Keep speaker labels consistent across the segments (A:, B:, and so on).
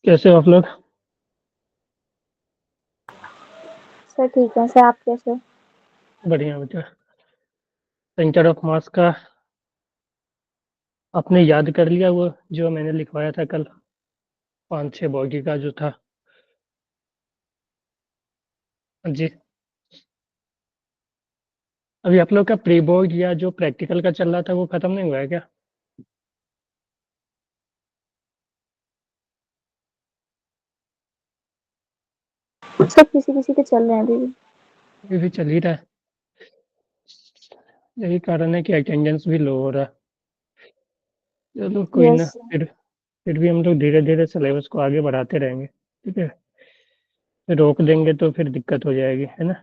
A: कैसे हो आप लोग?
B: सर ठीक है सर, आप कैसे हो?
A: बढ़िया बेटा। सेंटर ऑफ मास का आपने याद कर लिया, वो जो मैंने लिखवाया था कल, 5-6 बॉडी का जो था? जी। अभी आप लोग का प्री बोर्ड या जो प्रैक्टिकल का चल रहा था वो खत्म नहीं हुआ है क्या?
B: सर किसी किसी के चल रहे हैं अभी भी।
A: अभी भी चल ही रहा है। यही कारण है कि अटेंडेंस भी लो हो रहा है। चलो कोई ना,
B: यस।
A: फिर भी हम लोग धीरे धीरे सिलेबस को आगे बढ़ाते रहेंगे, ठीक है? फिर रोक देंगे तो फिर दिक्कत हो जाएगी, है ना?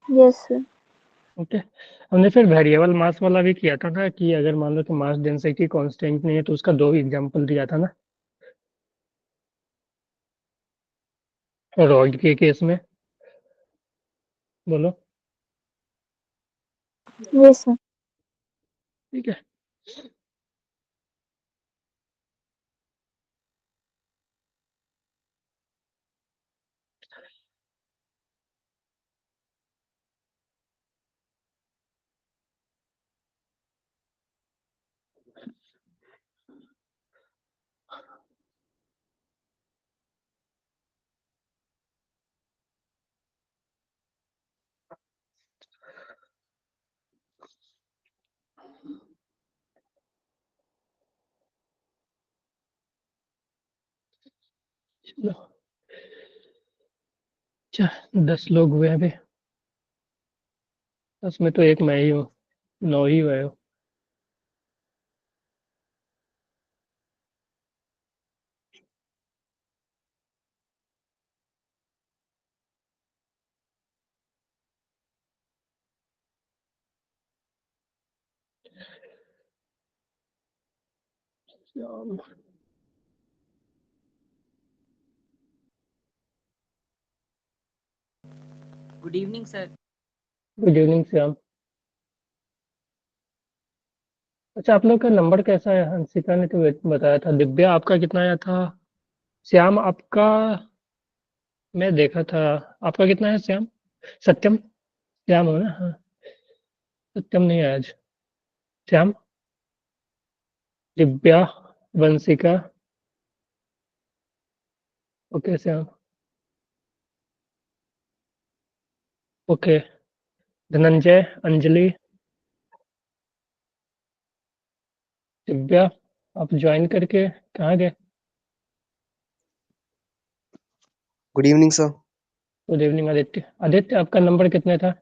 B: Yes sir.
A: ओके। हमने फिर वेरिएबल मास वाला भी किया था ना, कि अगर मान लो कि मास डेंसिटी कांस्टेंट नहीं है तो उसका दो एग्जांपल दिया था ना, रॉड के केस में। बोलो।
B: Yes sir.
A: ठीक है। चलो। अच्छा, 10 लोग हुए अभी। 10 में तो एक मैं ही हूँ। 9 ही हुए हो।
C: Good evening sir.
A: Good evening Shyam. अच्छा, आप लोग का नंबर कैसा है? हंसिका ने तो बताया था। दिव्या आपका कितना आया था? श्याम आपका, मैं देखा था। आपका कितना है श्याम? सत्यम। श्याम हो ना? हाँ। सत्यम नहीं है आज। श्याम, दिव्या, वंशिका। ओके श्याम। ओके। धनंजय, अंजलि, दिव्या, आप ज्वाइन करके कहाँ गए?
D: Good evening sir.
A: Good evening Aditya. Aditya आपका नंबर कितने था?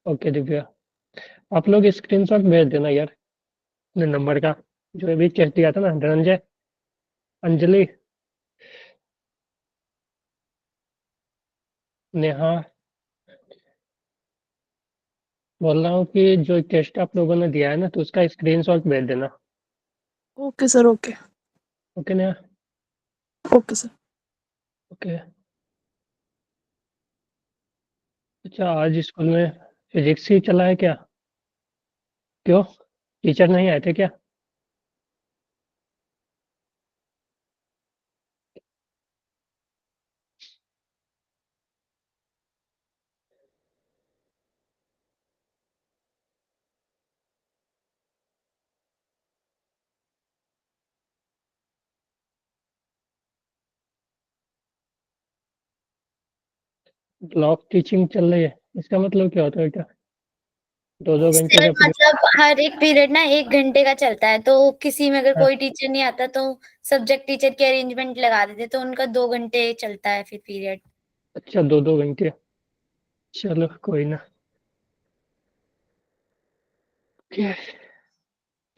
A: ओके दिव्या। आप लोग स्क्रीनशॉट भेज देना यार, अपने नंबर का, जो अभी टेस्ट दिया था ना। धनंजय, अंजलि, नेहा। बोल रहा हूँ कि जो टेस्ट आप लोगों ने दिया है ना, तो उसका स्क्रीनशॉट भेज देना।
E: Okay sir. Okay.
A: Okay Neha.
E: Okay sir.
A: Okay. अच्छा, आज स्कूल में फिजिक्स ही चला है क्या? क्यों? टीचर नहीं आए थे क्या? ब्लॉक टीचिंग चल रही है, इसका मतलब क्या होता है बेटा? 2-2 घंटे
F: सर
A: का पीरियड?
F: मतलब हर एक पीरियड ना 1 घंटे का चलता है, तो किसी में अगर
A: हाँ।
F: कोई टीचर नहीं आता तो सब्जेक्ट टीचर की अरेंजमेंट लगा देते, तो उनका 2 घंटे चलता है फिर पीरियड।
A: अच्छा, 2-2 घंटे। चलो कोई ना। क्या?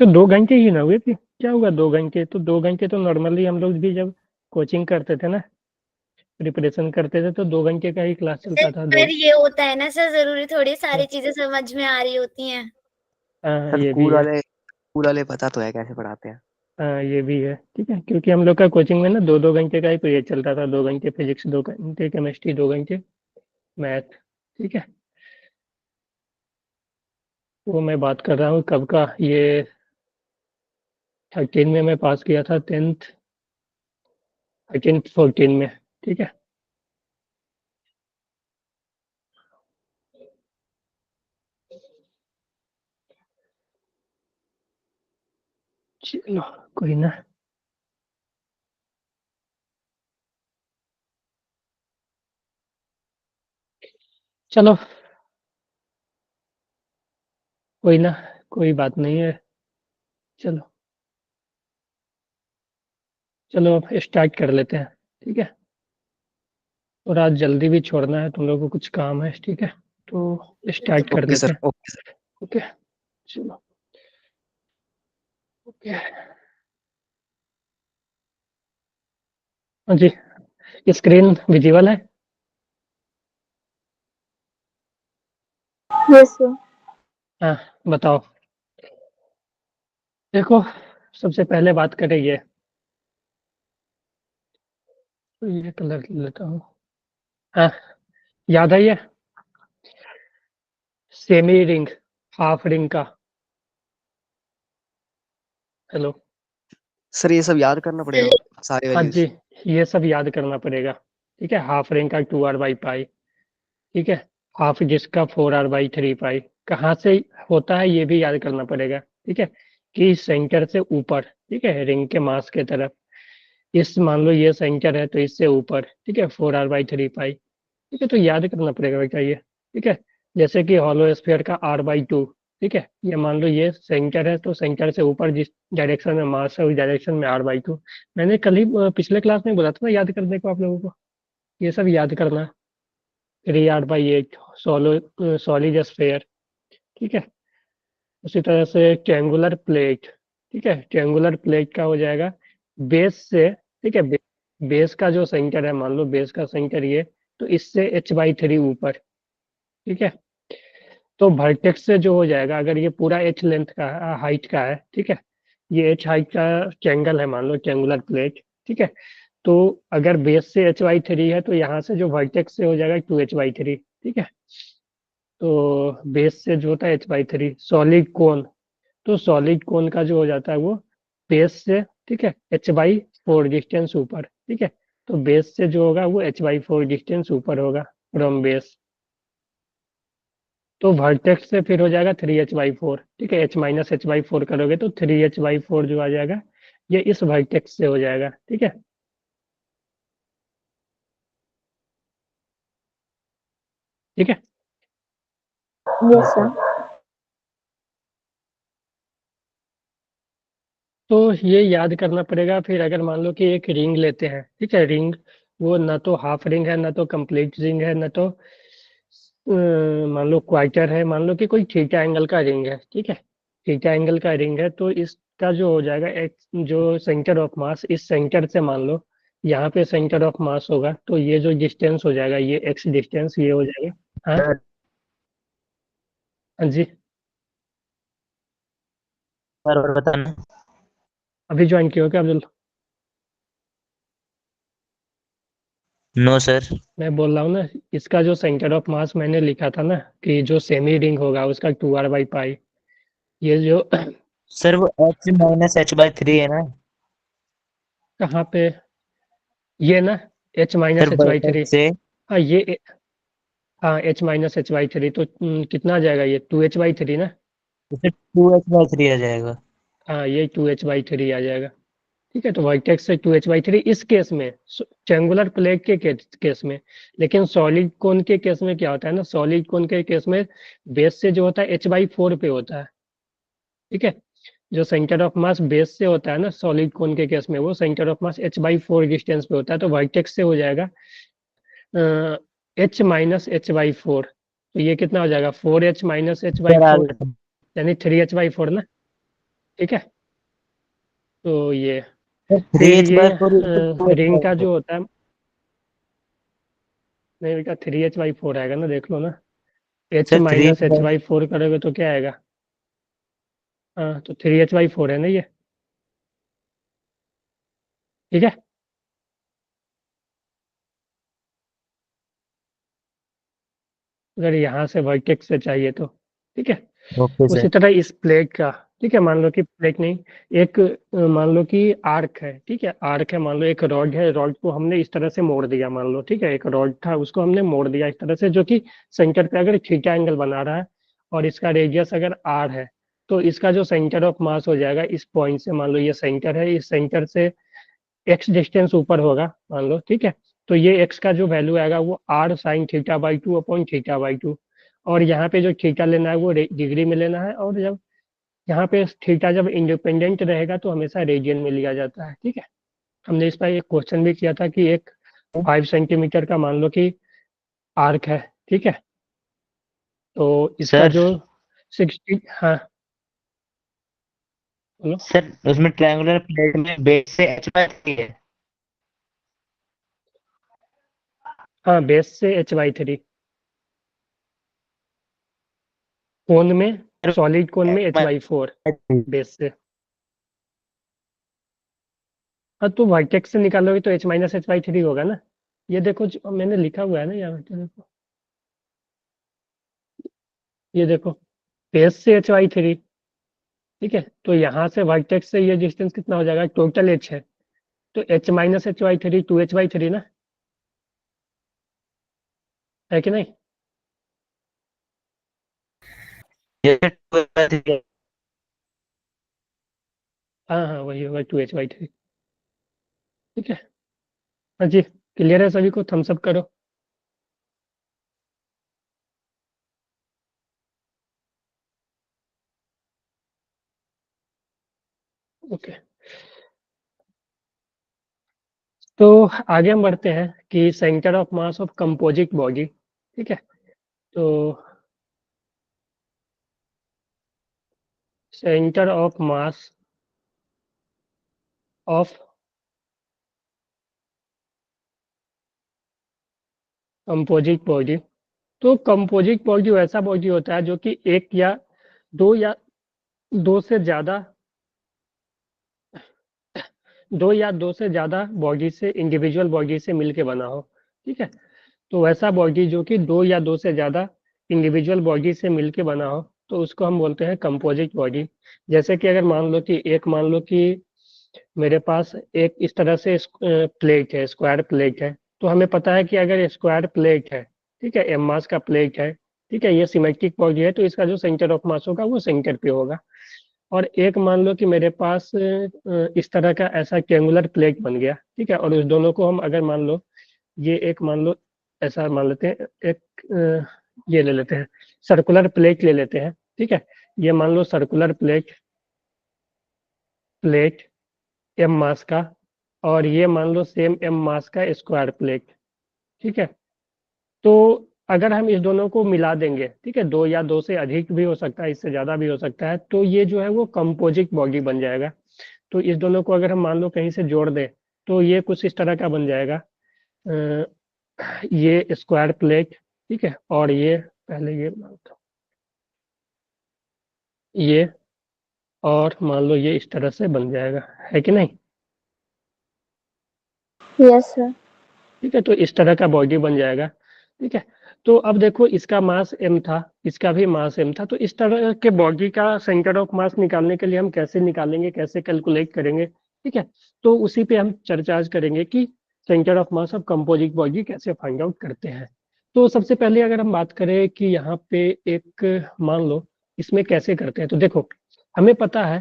A: तो 2 घंटे ही ना हुए थे? क्या हुआ 2 घंटे? तो 2 घंटे तो नॉर्मली हम लोग भी जब कोचिंग करते थे ना, प्रिपरेशन करते थे, तो 2 घंटे का ही क्लास
F: सर
A: चलता था। दो।
F: पर ये होता है ना सर, जरूरी थोड़ी सारी चीजें समझ में आ रही होती हैं।
A: हाँ
D: सर
A: ये भी
D: स्कूल
A: है।
D: वाले पता तो है कैसे पढ़ाते हैं।
A: हाँ ये भी है, ठीक है, क्योंकि हम लोग का कोचिंग में ना 2-2 घंटे का ही पीरियड चलता था। 2 घंटे फिजिक्स, 2 घंटे केमिस्ट्री, 2 घंटे मैथ। ठीक है। वो मैं बात कर रहा हूँ कब का, ये 13 में मैं पास किया था 10th 13-14 में, ठीक है। चलो कोई ना। चलो कोई ना, कोई बात नहीं है। चलो चलो अब स्टार्ट कर लेते हैं, ठीक है। और आज जल्दी भी छोड़ना है, तुम लोगों को कुछ काम है, ठीक है। तो स्टार्ट कर
D: ओके
A: लेते
D: सर,
A: हैं,
D: ओके सर।
A: ओके। चलो ओके। हाँ जी, स्क्रीन विजिबल है।
B: Yes sir.
A: हाँ बताओ। देखो सबसे पहले बात करें ये कलर लेता हूँ। हाँ याद है ये सेमी रिंग, हाफ रिंग का। हेलो।
D: सर ये सब याद करना पड़ेगा, सारे
A: हाँ जी,
D: वैल्यूज।
A: ये सब याद करना पड़ेगा, ठीक है। हाफ रिंग का 2r/π, ठीक है। हाफ जिसका 4r/3π कहाँ से होता है ये भी याद करना पड़ेगा, ठीक है। कि सेंटर से ऊपर, ठीक है, रिंग के मास के तरफ। इस मान लो ये सेंटर है तो इससे ऊपर, ठीक है, 4r/3π, ठीक है। तो याद करना पड़ेगा बेटा ये, ठीक है। जैसे कि हॉलो स्फीयर का r/2, ठीक है। ये मान लो ये सेंटर है तो सेंटर से ऊपर जिस डायरेक्शन में मास है उस डायरेक्शन में r/2। मैंने कल ही पिछले क्लास में बोला था ना याद करने को आप लोगों को, ये सब याद करना। 3r/8 सॉलिड स्फीयर, ठीक है। उसी तरह से ट्रायंगुलर प्लेट, ठीक है। ट्रायंगुलर प्लेट का हो जाएगा बेस से, ठीक है। बेस का जो सेंटर है, मान लो बेस का सेंटर ये, तो इससे h/3 ऊपर, ठीक है। तो वर्टेक्स से जो हो जाएगा, अगर ये पूरा h लेंथ का हाइट का है, ठीक है। ये h हाइट का ट्रायंगल है मान लो, ट्रायंगुलर प्लेट, ठीक है। तो अगर बेस से h/3 है तो यहाँ से जो वर्टेक्स से हो जाएगा 2h/3, ठीक है। तो बेस से जो होता है h/3 सॉलिड कोन, तो सॉलिड कोन का जो हो जाता है वो बेस से, ठीक है, h/4 डिस्टेंस ऊपर, ठीक है। तो बेस से जो होगा वो h/4 डिस्टेंस ऊपर होगा फ्रॉम बेस। तो वर्टेक्स से फिर हो जाएगा 3h/4, ठीक है। h-h/4 करोगे तो 3h/4 जो आ जाएगा ये इस वर्टेक्स से हो जाएगा, ठीक है। ठीक है।
B: Yes sir.
A: तो ये याद करना पड़ेगा। फिर अगर मान लो कि एक रिंग लेते हैं, ठीक है। रिंग वो ना तो हाफ रिंग है, ना तो कंप्लीट रिंग है, ना तो मान लो क्वार्टर है। मान लो कि कोई थीटा एंगल का रिंग है, ठीक है। थीटा एंगल का रिंग है तो इसका जो हो जाएगा जो सेंटर ऑफ मास, इस सेंटर से मान लो यहाँ पे सेंटर ऑफ मास होगा तो ये जो डिस्टेंस हो जाएगा ये x डिस्टेंस ये हो जाएगा। हाँ
G: सर
A: हाँ जी।
G: सर और बताना।
A: अभी ज्वाइन किया हो क्या अब्दुल?
G: No sir.
A: मैं बोल रहा हूँ ना, इसका जो सेंटर ऑफ मास मैंने लिखा था ना कि जो सेमी रिंग होगा उसका 2r/π, ये जो
G: सर वो h-h/3 है ना
A: कहाँ पे, ये ना h
G: sir,
A: minus H by three
G: vertex से।
A: हाँ ये हाँ h-h/3 तो कितना आ जाएगा ये 2h/3 ना।
G: तो सर 2h/3 आ जाएगा।
A: हाँ ये 2h/3 आ जाएगा, ठीक है। तो वर्टेक्स से 2h/3 इस केस में, ट्रायंगुलर प्लेट के केस में। लेकिन सॉलिड कोन के केस में क्या होता है ना, सॉलिड कोन के केस में बेस से जो होता है h/4 पे होता है, ठीक है। जो सेंटर ऑफ मास बेस से होता है ना सॉलिड कोन के केस में, वो centre of mass h/4 distance पे होता है। तो वर्टेक्स से हो जाएगा h-h/4। तो ये कितना हो जाएगा 4h -
G: सर आ
A: h/4
G: गया
A: यानी 3h/4 ना, ठीक है। तो ये
G: सर।
A: फिर
G: 3h/4
A: ये
G: इनटू
A: रिंग का
G: 2h/4।
A: जो होता है, नहीं बेटा 3h/4 आएगा ना, देख लो ना। h
G: sir 3
A: minus H by four करोगे तो क्या आएगा? हाँ तो 3h/4 है ना ये, ठीक है। अगर यहाँ से वर्टेक्स से चाहिए तो, ठीक है।
G: ओके
A: उसी
G: सर।
A: तरह इस प्लेट का, ठीक है, मान लो कि प्लेट नहीं, एक मान लो कि आर्क है, ठीक है, आर्क है, मान लो एक रॉड है, रॉड को हमने इस तरह से मोड़ दिया, मान लो, ठीक है, एक रॉड था उसको हमने मोड़ दिया इस तरह से, जो कि सेंटर पे अगर थीटा एंगल बना रहा है और इसका रेडियस अगर आर है, तो इसका जो सेंटर ऑफ मास हो जाएगा इस पॉइंट से, मान लो ये सेंटर है, इस सेंटर से एक्स डिस्टेंस ऊपर होगा मान लो, ठीक है, तो ये एक्स का जो वैल्यू आएगा वो R sine theta by two upon theta by two, और यहाँ पे जो थीटा लेना है वो डिग्री में लेना है, और जब यहाँ पे थीटा जब इंडिपेंडेंट रहेगा तो हमेशा रेडियन में लिया जाता है, ठीक है। हमने इस पर एक क्वेश्चन भी किया था कि एक 5 सेंटीमीटर का मान लो कि आर्क है, ठीक है, तो इसका
G: सर
A: जो 60, हाँ बोलो।
G: सर उसमें ट्रायंगुलर प्लेट में बेस से h/3 है।
A: हाँ, बेस से h/3, कोन में, सॉलिड कोन में h/4 बेस से। हाँ, तो वर्टेक्स से निकालोगे तो h माइनस h/3 होगा ना। ये देखो जो मैंने लिखा हुआ है ना यहाँ पे, देखो, ये देखो, बेस से h/3, ठीक है, तो यहाँ से वर्टेक्स से ये डिस्टेंस कितना हो जाएगा, टोटल h है, तो h माइनस h/3 2h/3 ना, है कि नहीं।
G: ये 2h/3 है।
A: हाँ हाँ, वही होगा 2h/3, ठीक है। हाँ जी, क्लियर है सभी को, थम्स अप करो। ओके, तो आगे हम बढ़ते हैं कि centre of mass of composite body, ठीक है, तो centre of mass of composite body, तो कंपोजिट बॉडी वैसा बॉडी होता है जो कि एक या दो से ज्यादा दो से ज्यादा बॉडी से, इंडिविजुअल बॉडी से मिलके बना हो, ठीक है, तो वैसा बॉडी जो कि दो या दो से ज्यादा इंडिविजुअल बॉडी से मिलके बना हो, तो उसको हम बोलते हैं कंपोजिट बॉडी। जैसे कि अगर मान लो कि मेरे पास एक इस तरह से प्लेट है, स्क्वायर प्लेट है, तो हमें पता है कि अगर स्क्वायर प्लेट है, ठीक है, एम मास का प्लेट है, ठीक है, ये सिमेट्रिक बॉडी है, तो इसका जो सेंटर ऑफ मास होगा वो सेंटर पे होगा। और एक मान लो कि मेरे पास इस तरह का ऐसा ट्रेंगुलर प्लेट बन गया, ठीक है, और उस दोनों को हम अगर मान लो, ये एक मान लो ऐसा मान लेते हैं, एक ये ले लेते हैं, सर्कुलर प्लेट ले लेते हैं, ठीक है, ये मान लो सर्कुलर प्लेट एम मास का, और ये मान लो सेम एम मास का स्क्वायर प्लेट, ठीक है, तो अगर हम इस दोनों को मिला देंगे, ठीक है, दो या दो से अधिक भी हो सकता है, इससे ज्यादा भी हो सकता है, तो ये जो है वो कंपोजिट बॉडी बन जाएगा। तो इस दोनों को अगर हम मान लो कहीं से जोड़ दें, तो ये कुछ इस तरह का बन जाएगा, ये स्क्वायर प्लेट, ठीक है, और ये पहले ये मानता हूँ, ये, और मान लो ये इस तरह से बन जाएगा, है कि नहीं।
B: Yes sir.
A: ठीक है, तो इस तरह का बॉडी बन जाएगा, ठीक है। तो अब देखो, इसका मास m था, इसका भी मास m था, तो इस तरह के बॉडी का सेंटर ऑफ मास निकालने के लिए हम कैसे निकालेंगे, कैसे कैलकुलेट करेंगे, ठीक है, तो उसी पे हम चर्चा आज करेंगे कि centre of mass of composite body कैसे फाइंड आउट करते हैं। तो सबसे पहले अगर हम बात करें कि यहाँ पे एक मान लो इसमें कैसे करते हैं, तो देखो हमें पता है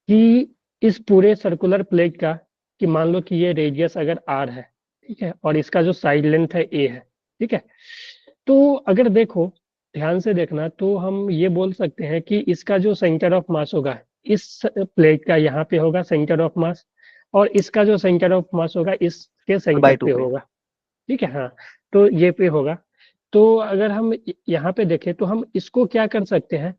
A: कि इस पूरे सर्कुलर प्लेट का, कि मान लो कि ये रेडियस अगर r है, ठीक है, और इसका जो साइड लेंथ है a है, ठीक है, तो अगर देखो ध्यान से देखना, तो हम ये बोल सकते हैं कि इसका जो सेंटर ऑफ मास होगा इस प्लेट का, यहाँ पे होगा सेंटर ऑफ मास, और इसका जो सेंटर ऑफ मास होगा इसके सेंटर
D: बाई टू
A: पे
D: पे।
A: होगा, ठीक है, हाँ, तो ये पे होगा। तो अगर हम यहाँ पे देखें तो हम इसको क्या कर सकते हैं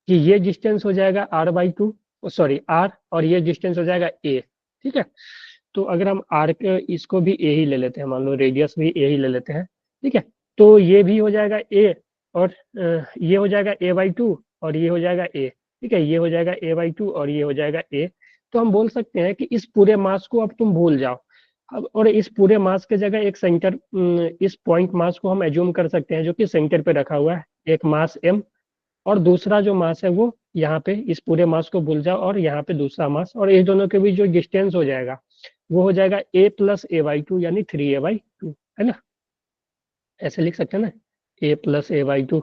A: कि ये डिस्टेंस हो जाएगा r/2, सॉरी r, और ये डिस्टेंस हो जाएगा a, ठीक है, तो अगर हम r के इसको भी a ही ले लेते हैं, मान लो रेडियस भी a ही ले लेते हैं, ठीक है, तो ये भी हो जाएगा a, और ये हो जाएगा a/2, और ये हो जाएगा a, ठीक है, ये हो जाएगा a/2 और ये हो जाएगा a। तो हम बोल सकते हैं कि इस पूरे मास को अब तुम भूल जाओ, अब, और इस पूरे मास के जगह एक सेंटर, इस पॉइंट मास को हम एज्यूम कर सकते हैं जो कि सेंटर पे रखा हुआ है, एक मास m, और दूसरा जो मास है वो यहाँ पे, इस पूरे मास को भूल जाओ और यहाँ पे दूसरा मास, और ये दोनों के बीच जो डिस्टेंस हो जाएगा वो हो जाएगा a plus A by two, यानी 3a/2, है ना। ऐसे लिख सकते हैं ना, a plus A by two,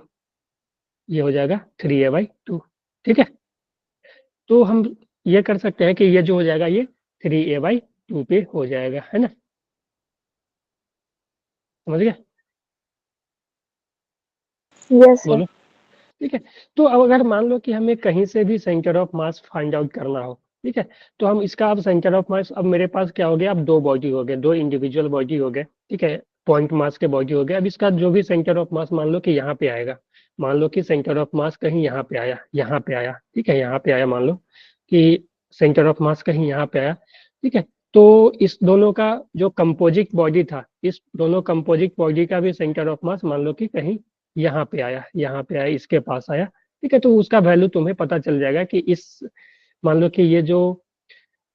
A: ये हो जाएगा 3a/2, ठीक है। तो हम ये कर सकते हैं कि ये जो हो जाएगा ये 3a/2 पे हो जाएगा, है ना, समझ गए।
B: Yes sir.
A: बोलो, ठीक है। तो अब अगर मान लो कि हमें कहीं से भी centre of mass find out करना हो, ठीक है, तो हम इसका अब सेंटर ऑफ मास, अब मेरे पास क्या हो गया, अब दो बॉडी हो गए, दो इंडिविजुअल बॉडी हो गए, ठीक है, पॉइंट मास के बॉडी हो गए। अब इसका जो भी सेंटर ऑफ मास मान लो कि यहाँ पे आएगा, मान लो कि सेंटर ऑफ मास कहीं यहाँ पे आया, यहाँ पे आया, ठीक है, यहाँ पे आया, मान लो कि सेंटर ऑफ मास कहीं यहाँ पे आया, ठीक है। तो इस दोनों का जो कंपोजिट बॉडी था, इस दोनों कंपोजिट बॉडी का भी सेंटर ऑफ मास मान लो कि कहीं यहाँ पे आया, यहाँ पे आया, इसके पास आया, ठीक है। तो उसका वैल्यू तुम्हें पता चल जाएगा कि इस, मान लो कि ये जो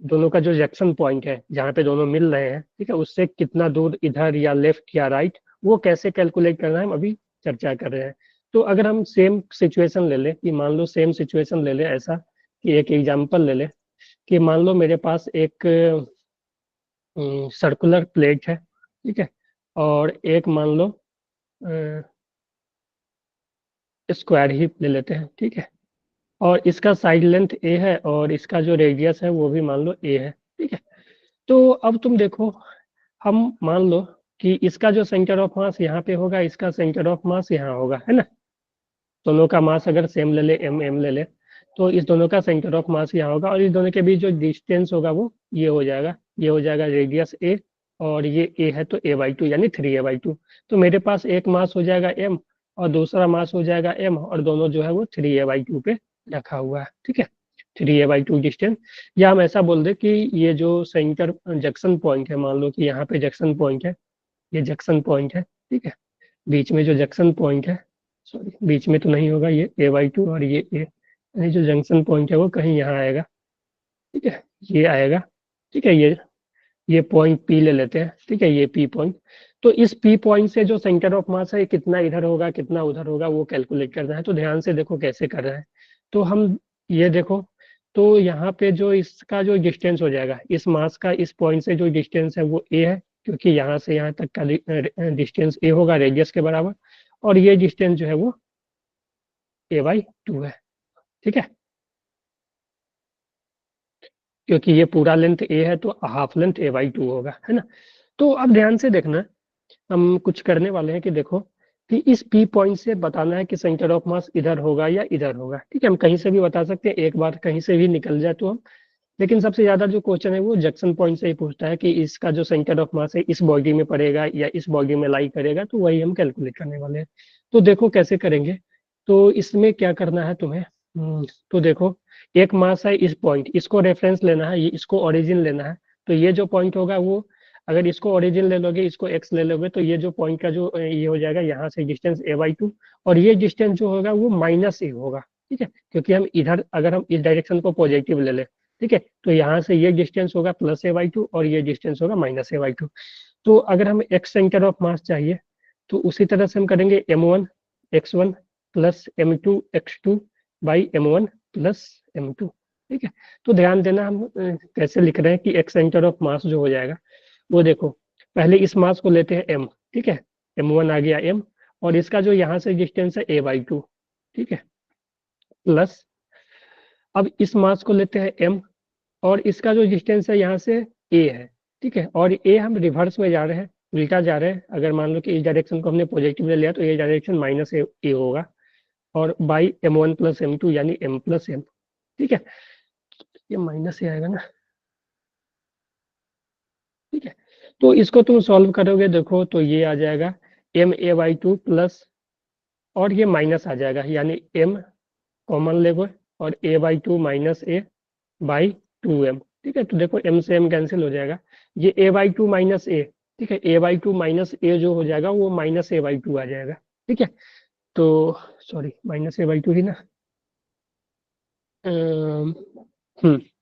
A: दोनों का जो जंक्शन पॉइंट है जहाँ पे दोनों मिल रहे हैं, ठीक है, उससे कितना दूर इधर या लेफ्ट या राइट, वो कैसे कैलकुलेट करना है हम अभी चर्चा कर रहे हैं। तो अगर हम सेम सिचुएशन ले लें, कि मान लो सेम सिचुएशन ले लें, ऐसा कि एक एग्जांपल ले लें कि मान लो मेरे पास एक सर्कुलर प्लेट है, ठीक है, और एक मान लो स्क्वायर ही ले लेते हैं, ठीक है, और इसका साइड लेंथ a है और इसका जो रेडियस है वो भी मान लो a है, ठीक है। तो अब तुम देखो, हम मान लो कि इसका जो सेंटर ऑफ मास यहाँ पे होगा, इसका सेंटर ऑफ मास यहाँ होगा, है ना। दोनों का मास अगर सेम ले ले, m ले ले, तो इस दोनों का सेंटर ऑफ मास यहाँ होगा, और इस दोनों के बीच जो डिस्टेंस होगा वो ये हो जाएगा, ये हो जाएगा रेडियस a, और ये a है तो a/2 यानी 3a/2। तो मेरे पास एक मास हो जाएगा m और दूसरा मास हो जाएगा m, और दोनों जो है वो 3a/2 पे रखा हुआ है, ठीक है, 3a/2 डिस्टेंस। या हम ऐसा बोल दे कि ये जो सेंटर जंक्शन पॉइंट है, मान लो कि यहाँ पे जंक्शन पॉइंट है, ये जंक्शन पॉइंट है, ठीक है, बीच में जो जंक्शन पॉइंट है, सॉरी बीच में तो नहीं होगा, ये a/2 और ये a, यानी जो जंक्शन पॉइंट है वो कहीं यहाँ आएगा, ठीक है, ये आएगा, ठीक है, ये पॉइंट P ले लेते हैं, ठीक है, ये P पॉइंट। तो इस P पॉइंट से जो सेंटर ऑफ मास है कितना इधर होगा कितना उधर होगा वो कैलकुलेट करना है। तो ध्यान से देखो कैसे कर रहे हैं। तो हम ये देखो, तो यहाँ पे जो इसका जो डिस्टेंस हो जाएगा, इस मास का इस पॉइंट से जो डिस्टेंस है वो a है, क्योंकि यहाँ से यहाँ तक का डिस्टेंस a होगा रेडियस के बराबर, और ये डिस्टेंस जो है वो a/2 है, ठीक है, क्योंकि ये पूरा लेंथ a है तो हाफ लेंथ a/2 होगा, है ना। तो अब ध्यान से देखना, हम कुछ करने वाले हैं कि देखो कि इस P पॉइंट से बताना है कि सेंटर ऑफ मास इधर होगा या इधर होगा, ठीक है। हम कहीं से भी बता सकते हैं, एक बार कहीं से भी निकल जाए तो हम, लेकिन सबसे ज्यादा जो क्वेश्चन है वो जंक्शन पॉइंट से ही पूछता है कि इसका जो सेंटर ऑफ मास है इस बॉडी में पड़ेगा या इस बॉडी में लाई करेगा, तो वही हम कैलकुलेट करने वाले हैं। तो देखो कैसे करेंगे। तो इसमें क्या करना है तुम्हें, तो देखो एक मास है इस पॉइंट, इसको रेफरेंस लेना है, ये इसको ओरिजिन लेना है। तो ये जो पॉइंट होगा वो, अगर इसको ओरिजिन ले लोगे, इसको x ले लोगे, तो ये जो पॉइंट का जो ये हो जाएगा यहाँ से डिस्टेंस a/2, और ये डिस्टेंस जो होगा वो -a होगा, ठीक है, क्योंकि हम इधर, अगर हम इस डायरेक्शन को पॉजिटिव ले ले, ठीक है, तो यहाँ से ये डिस्टेंस होगा +a/2 और ये डिस्टेंस होगा -a/2। तो अगर हमें x सेंटर ऑफ मास चाहिए तो उसी तरह से हम करेंगे m1 x1 plus m2 x2 by m1 plus m2, ठीक है। तो ध्यान देना हम कैसे लिख रहे हैं कि x सेंटर ऑफ मास जो हो जाएगा वो, देखो पहले इस मास को लेते हैं m, ठीक है, m1 आ गया m, और इसका जो यहाँ से डिस्टेंस है a/2, ठीक है, प्लस अब इस मास को लेते हैं m, और इसका जो डिस्टेंस है यहाँ से a है, ठीक है, और a हम रिवर्स में जा रहे हैं, उल्टा जा रहे हैं। अगर मान लो कि इस डायरेक्शन को हमने पॉजिटिव ले लिया तो ये डायरेक्शन -a होगा, और बाई m1 प्लस m2 यानी m प्लस m, ठीक है, ये -a आएगा ना, ठीक है। तो इसको तुम सॉल्व करोगे, देखो तो ये आ जाएगा ma/2 प्लस, और ये माइनस आ जाएगा, यानी m कॉमन लेगो और a/2 minus a by 2m, ठीक है। तो देखो m से m कैंसिल हो जाएगा, ये a/2 माइनस a, ठीक है, a/2 माइनस a जो हो जाएगा वो -a/2 आ जाएगा, ठीक है। तो सॉरी -a/2 ही ना,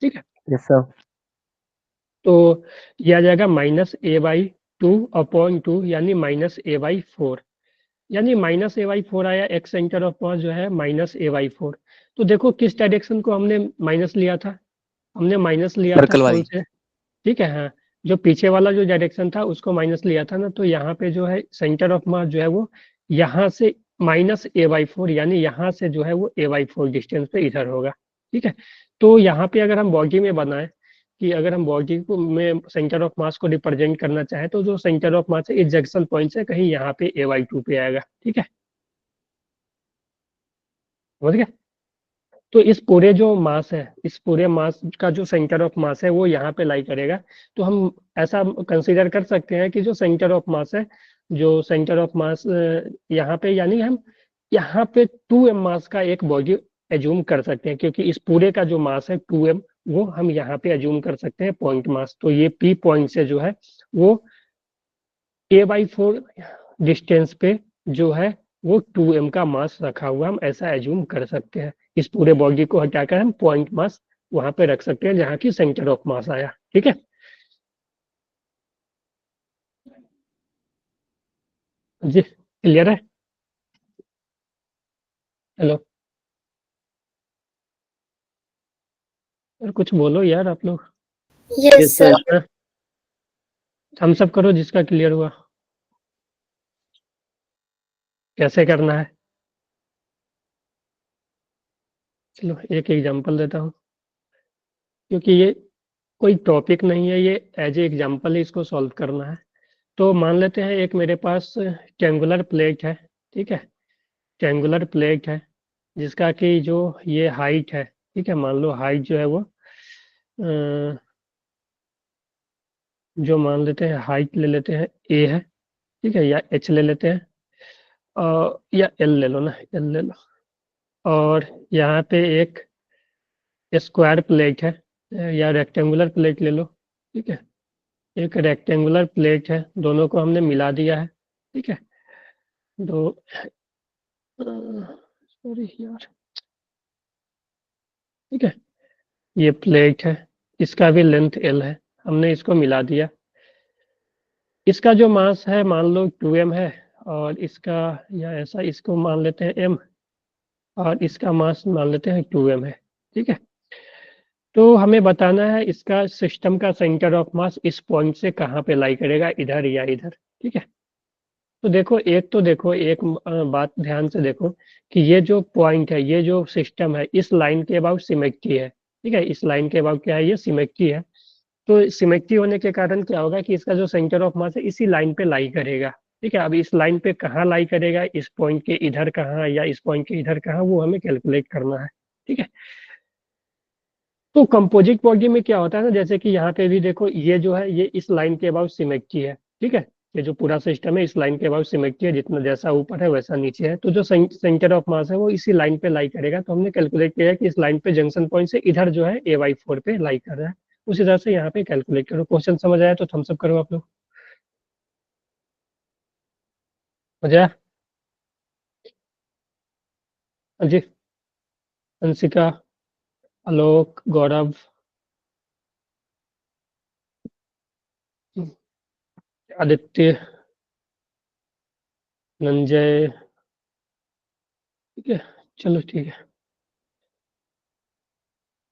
A: ठीक है।
D: Yes sir.
A: तो ये आ जाएगा -a/2 अपॉन 2 यानी -a/4, यानी माइनस AY4 आया, एक्स सेंटर ऑफ मास जो है माइनस AY4। तो देखो किस डायरेक्शन को हमने माइनस लिया था, हमने माइनस लिया था
D: सर्कल
A: कौन
D: वाली।
A: से, ठीक है हाँ, जो पीछे वाला जो डायरेक्शन था उसको माइनस लिया था ना, तो यहाँ पे जो है सेंटर ऑफ मास जो है वो यहाँ से माइनस AY4, यानी यहाँ से जो है वो AY4 डिस्टेंस पे इधर होगा, ठीक है। तो यहाँ पे अगर हम बॉडी में बनाए कि अगर हम बॉडी को में सेंटर ऑफ मास को रिप्रेजेंट करना चाहे, तो जो सेंटर ऑफ मास है इस जंक्शन पॉइंट से कहीं यहाँ पे AY2 पे आएगा, ठीक है, समझ गए। तो इस पूरे जो मास है, इस पूरे मास का जो सेंटर ऑफ मास है वो यहाँ पे लाई करेगा। तो हम ऐसा कंसीडर कर सकते हैं कि जो सेंटर ऑफ मास है, जो सेंटर ऑफ मास यहाँ पे, यानी हम यहाँ पे 2m मास का एक बॉडी एज्यूम कर सकते हैं, क्योंकि इस पूरे का जो मास है 2m, वो हम यहाँ पे एज्यूम कर सकते हैं पॉइंट मास। तो ये P पॉइंट से जो है वो A/4 डिस्टेंस पे जो है वो 2m का मास रखा हुआ, हम ऐसा एज्यूम कर सकते हैं। इस पूरे बॉडी को हटाकर हम पॉइंट मास वहां पे रख सकते हैं जहाँ की सेंटर ऑफ मास आया, ठीक है जी, क्लियर है। हेलो, और कुछ बोलो यार आप लोग।
F: Yes sir.
A: हम सब करो जिसका क्लियर हुआ, कैसे करना है। चलो एक एग्जांपल देता हूँ, क्योंकि ये कोई टॉपिक नहीं है, ये एज ए एग्जांपल ही इसको सॉल्व करना है। तो मान लेते हैं एक मेरे पास ट्रायंगुलर प्लेट है, ठीक है, ट्रायंगुलर प्लेट है जिसका कि जो ये हाइट है, ठीक है, मान लो हाइट जो है वो जो मान लेते हैं हाइट ले लेते हैं A है, ठीक है, या H ले लेते हैं, या L ले लो ना, L ले लो। और यहाँ पे एक स्क्वायर प्लेट है, या रेक्टेंगुलर प्लेट ले लो, ठीक है, एक रेक्टेंगुलर प्लेट है, दोनों को हमने मिला दिया है, ठीक है। दो सॉरी यार, ठीक है, ये प्लेट है, इसका भी लेंथ L है, हमने इसको मिला दिया। इसका जो मास है मान लो 2m है, और इसका, या ऐसा इसको मान लेते हैं m, और इसका मास मान लेते हैं 2m है, ठीक है। तो हमें बताना है इसका सिस्टम का सेंटर ऑफ मास इस पॉइंट से कहाँ पे लाई करेगा, इधर या इधर, ठीक है। तो देखो एक बात ध्यान से देखो कि ये जो पॉइंट है, ये जो सिस्टम है, इस लाइन के अबाउट सिमेट्री है, ठीक है, इस लाइन के अबाउट क्या है, ये सिमेट्री है। तो सिमेट्री होने के कारण क्या होगा कि इसका जो सेंटर ऑफ मास है इसी लाइन पे लाई करेगा, ठीक है। अब इस लाइन पे कहाँ लाई करेगा, इस पॉइंट के इधर कहाँ या इस पॉइंट के इधर कहाँ, वो हमें कैलकुलेट करना है, ठीक है। तो कंपोजिट बॉडी में क्या होता है ना, जैसे कि यहाँ पे भी देखो ये जो है ये इस लाइन के अबाउट सिमेट्री है, ठीक है, ये जो पूरा सिस्टम है इस लाइन के अबाउट सिमेट्री है, जितना जैसा ऊपर है वैसा नीचे है। तो जो सेंटर ऑफ मास है वो इसी लाइन पे लाई करेगा। तो हमने कैलकुलेट किया है कि इस लाइन पे जंक्शन पॉइंट से इधर जो है AY4 पे लाई कर रहा है। उस हिसाब से यहाँ पे कैलकुलेट करो। क्वेश्चन समझ आया तो थम्स अप करो आप लोग। मजा आया? हाँ जी, अंशिका, आलोक, गौरव, आदित्य, नंजय, ठीक है, चलो ठीक है,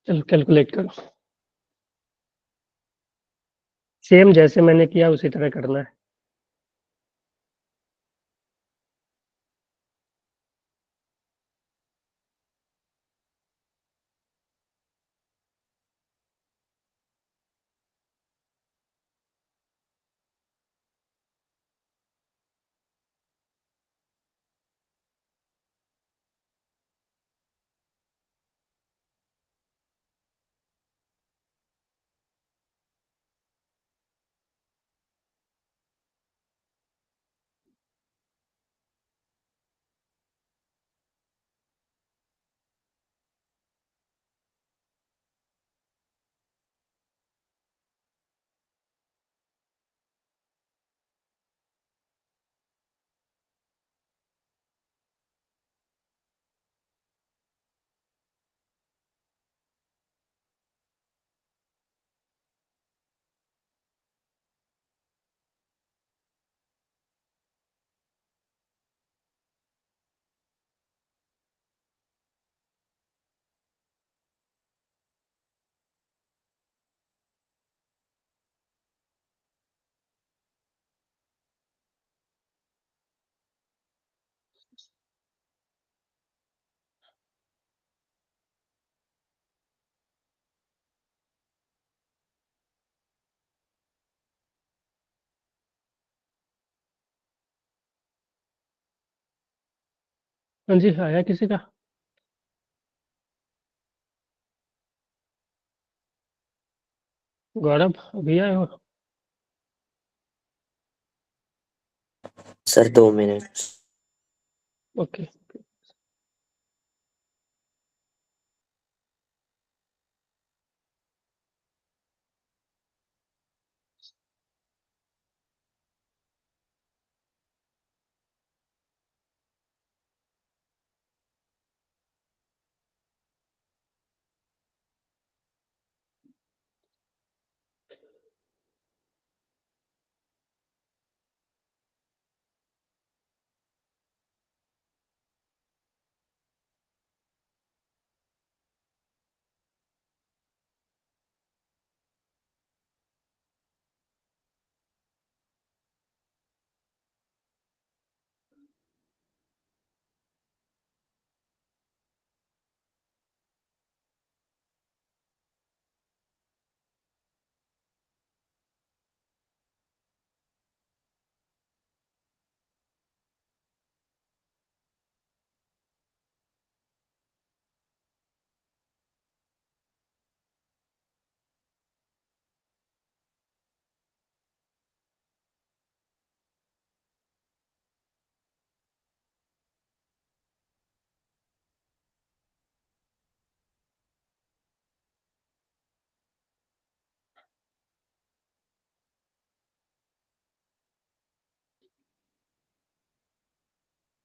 A: चलो कैलकुलेट करो। सेम जैसे मैंने किया उसी तरह करना है। हाँ जी, आया किसी का? गौरव अभी आए हो?
H: Sir 2 minute.
A: ओके।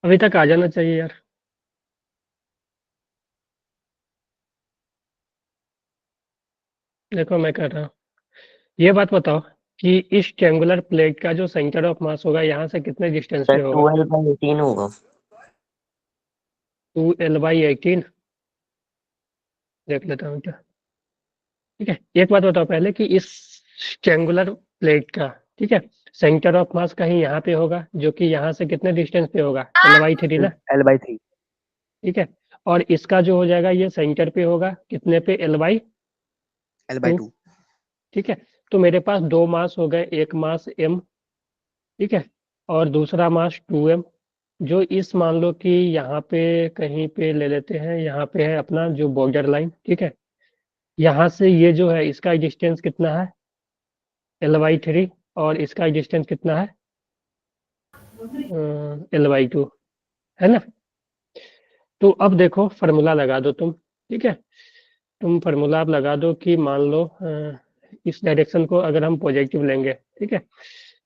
A: अभी तक आ जाना चाहिए यार। देखो मैं कर रहा हूँ। ये बात बताओ कि इस ट्रायंगुलर प्लेट का जो सेंटर ऑफ मास होगा यहाँ से कितने डिस्टेंस
H: सर
A: पे होगा?
H: 12/18 होगा।
A: 2L/18। देख लेता हूँ क्या। ठीक है, एक बात बताओ पहले कि इस ट्रायंगुलर प्लेट का, ठीक है, सेंटर ऑफ मास कहीं यहाँ पे होगा, जो कि यहाँ से कितने डिस्टेंस पे होगा? L/3 ना।
D: L/3।
A: ठीक है, और इसका जो हो जाएगा ये सेंटर पे होगा कितने पे? L/2।
D: L/2।
A: ठीक है, तो मेरे पास दो मास हो गए, एक मास m, ठीक है, और दूसरा मास 2m, जो इस मान लो कि यहाँ पे कहीं पे ले लेते हैं, यहाँ पे है अपना जो बॉर्डर लाइन, ठीक है, यहाँ से ये जो है इसका डिस्टेंस कितना है? L/3, और इसका डिस्टेंस कितना है? L/2, है ना। तो अब देखो फार्मूला लगा दो तुम, ठीक है, तुम फार्मूला आप लगा दो कि मान लो इस डायरेक्शन को अगर हम पॉजिटिव लेंगे, ठीक है,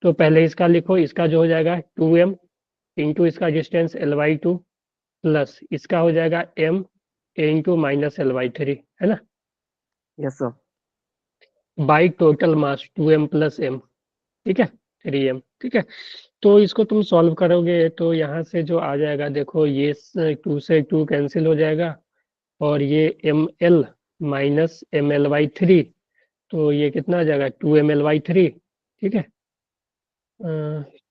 A: तो पहले इसका लिखो, इसका जो हो जाएगा 2m इंटू इसका डिस्टेंस L/2 प्लस इसका हो जाएगा m इंटू माइनस L/3, है ना,
D: yes sir.
A: By total mass 2m plus m, ठीक है, 3m, ठीक है। तो इसको तुम सॉल्व करोगे तो यहाँ से जो आ जाएगा, देखो ये 2 से 2 कैंसिल हो जाएगा, और ये ml माइनस mL/3, तो ये कितना आ जाएगा? 2mL/3, ठीक है,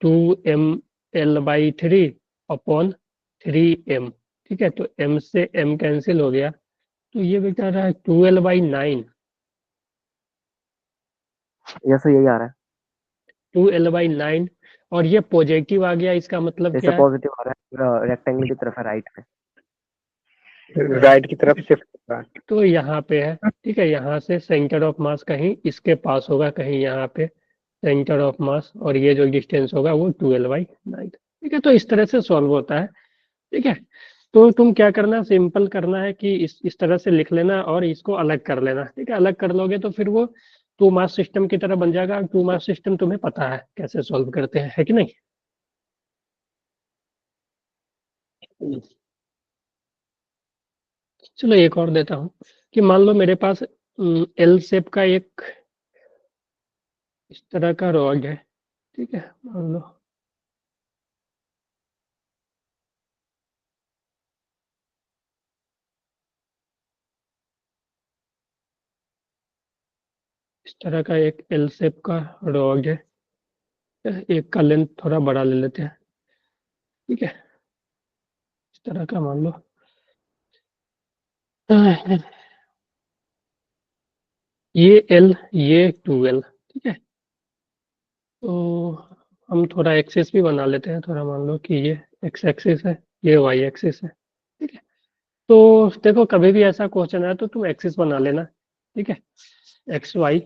A: 2mL/3 अपॉन 3m, ठीक है, तो m से m कैंसिल हो गया, तो ये बेटा रहा है 2l/9।
D: यस सर, यही आ रहा है।
A: 2l/9, और ये पॉजिटिव आ गया, इसका मतलब
D: जैसे
A: क्या है?
D: पॉजिटिव आ रहा है, रेक्टेंगल की तरफ है, राइट में।
I: राइट की तरफ शिफ्ट कर रहा है।
A: तो यहाँ पे है, ठीक है, यहाँ से सेंटर ऑफ मास कहीं इसके पास होगा, कहीं यहाँ पे सेंटर ऑफ मास, और ये जो डिस्टेंस होगा वो 2l/9, ठीक है। तो इस तरह से सॉल्व होता है, ठीक है। तो तुम क्या करना, सिंपल करना है कि इस तरह से लिख लेना और इसको अलग कर लेना, ठीक है, अलग कर लोगे तो फिर वो टू मास सिस्टम की तरह बन जाएगा। टू मास सिस्टम तुम्हें पता है कैसे सॉल्व करते हैं, है कि नहीं? चलो एक और देता हूँ कि मान लो मेरे पास एल शेप का एक इस तरह का रॉड है, ठीक है, मान लो इस तरह का एक एल शेप का रॉड है, एक का लेंथ थोड़ा बड़ा ले लेते हैं, ठीक है, इस तरह का मान लो। ये एल, ये 2l, ठीक है। तो हम थोड़ा एक्सिस भी बना लेते हैं, थोड़ा मान लो कि ये एक्स एक्सिस है, ये वाई एक्सिस है, ठीक है। तो देखो कभी भी ऐसा क्वेश्चन आए तो तुम एक्सिस बना लेना, ठीक है, एक्स वाई,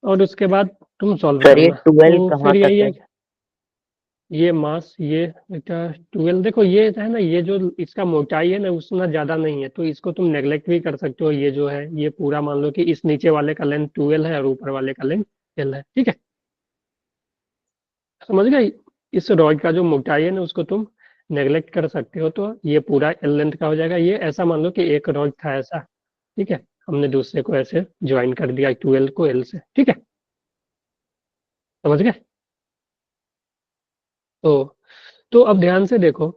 A: और उसके बाद तुम सॉल्व
G: सर ये
A: करना।
G: 12
A: तो
G: कहाँ
A: फिर
G: तक
A: यही
G: है?
A: है, ये मास, ये क्या 12, देखो ये है ना, ये जो इसका मोटाई है ना उतना ज्यादा नहीं है, तो इसको तुम नेग्लेक्ट भी कर सकते हो। ये जो है ये पूरा मान लो कि इस नीचे वाले का लेंथ 12 है और ऊपर वाले का लेंथ एल है, ठीक है, समझ गए। इस रॉड का जो मोटाई है ना उसको तुम नेग्लेक्ट कर सकते हो, तो ये पूरा एल लेंथ का हो जाएगा। ये ऐसा मान लो कि एक रॉड था ऐसा, ठीक है, हमने दूसरे को ऐसे ज्वाइन कर दिया 12 को एल से, ठीक है, समझ गए। तो अब ध्यान से देखो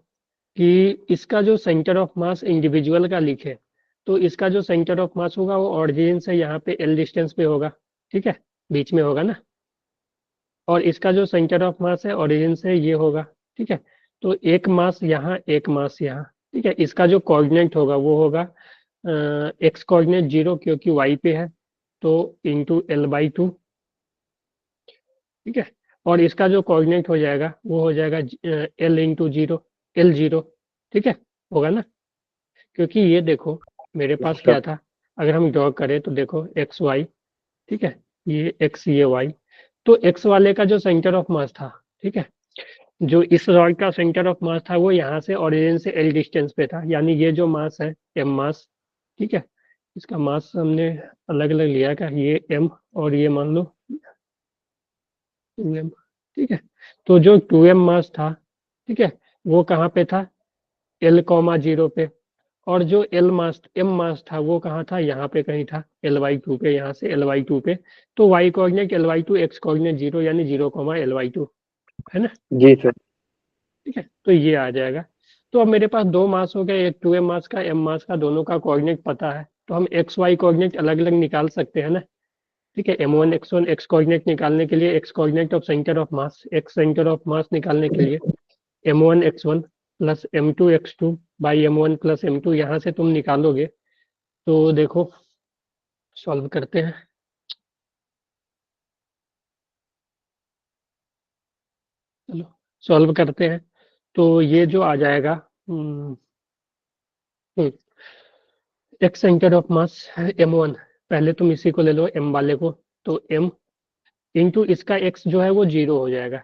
A: कि इसका जो सेंटर ऑफ मास इंडिविजुअल का लिखे, तो इसका जो सेंटर ऑफ मास होगा वो ऑरिजिन से यहाँ पे एल डिस्टेंस पे होगा, ठीक है, बीच में होगा ना। और इसका जो सेंटर ऑफ मास है ओरिजिन से ये होगा, ठीक है। तो एक मास यहाँ, एक मास यहाँ, ठीक है। इसका जो कोऑर्डिनेट होगा वो होगा एक्स कोऑर्डिनेट 0 क्योंकि वाई पे है, तो इंटू L/2, ठीक है। और इसका जो कोऑर्डिनेट हो जाएगा वो हो जाएगा L/0, L0, ठीक है, होगा ना। क्योंकि ये देखो मेरे पास क्या था, अगर हम ड्रॉ करें तो देखो एक्स वाई, ठीक है, ये एक्स ये वाई। तो एक्स वाले का जो सेंटर ऑफ मास था, ठीक है, जो इस रॉड का सेंटर ऑफ मास था वो यहाँ से ओरिजिन से एल डिस्टेंस पे था, यानी ये जो मास है एम मास, ठीक है। इसका मास हमने अलग अलग लिया का, ये एम और ये मान लो 2m, ठीक है। तो जो 2m मास था, ठीक है, वो कहाँ पे था, L,0 पे। और जो एम मास था वो कहाँ था, यहाँ पे कहीं था L/2 पे, यहाँ से L/2 पे। तो y coordinate L/2, x coordinate 0, यानी 0, L/2, है ना,
I: जी सर।
A: ठीक है। तो ये आ जाएगा। तो अब मेरे पास दो मास हो गए, एक 2m मास का, m मास का, दोनों का कोऑर्डिनेट पता है, तो हम एक्स वाई कोऑर्डिनेट अलग अलग निकाल सकते हैं ना, ठीक है। M1 x1 x कोऑर्डिनेट निकालने के लिए x coordinate of centre of mass, x centre of मास निकालने के लिए M1 x1 plus M2 x2 by M1 plus M2, यहाँ से तुम निकालोगे। तो देखो सॉल्व करते हैं, चलो सॉल्व करते हैं। तो ये जो आ जाएगा x centre of mass M1, पहले तुम इसी को ले लो m वाले को, तो m इंटू इसका x जो है वो 0 हो जाएगा,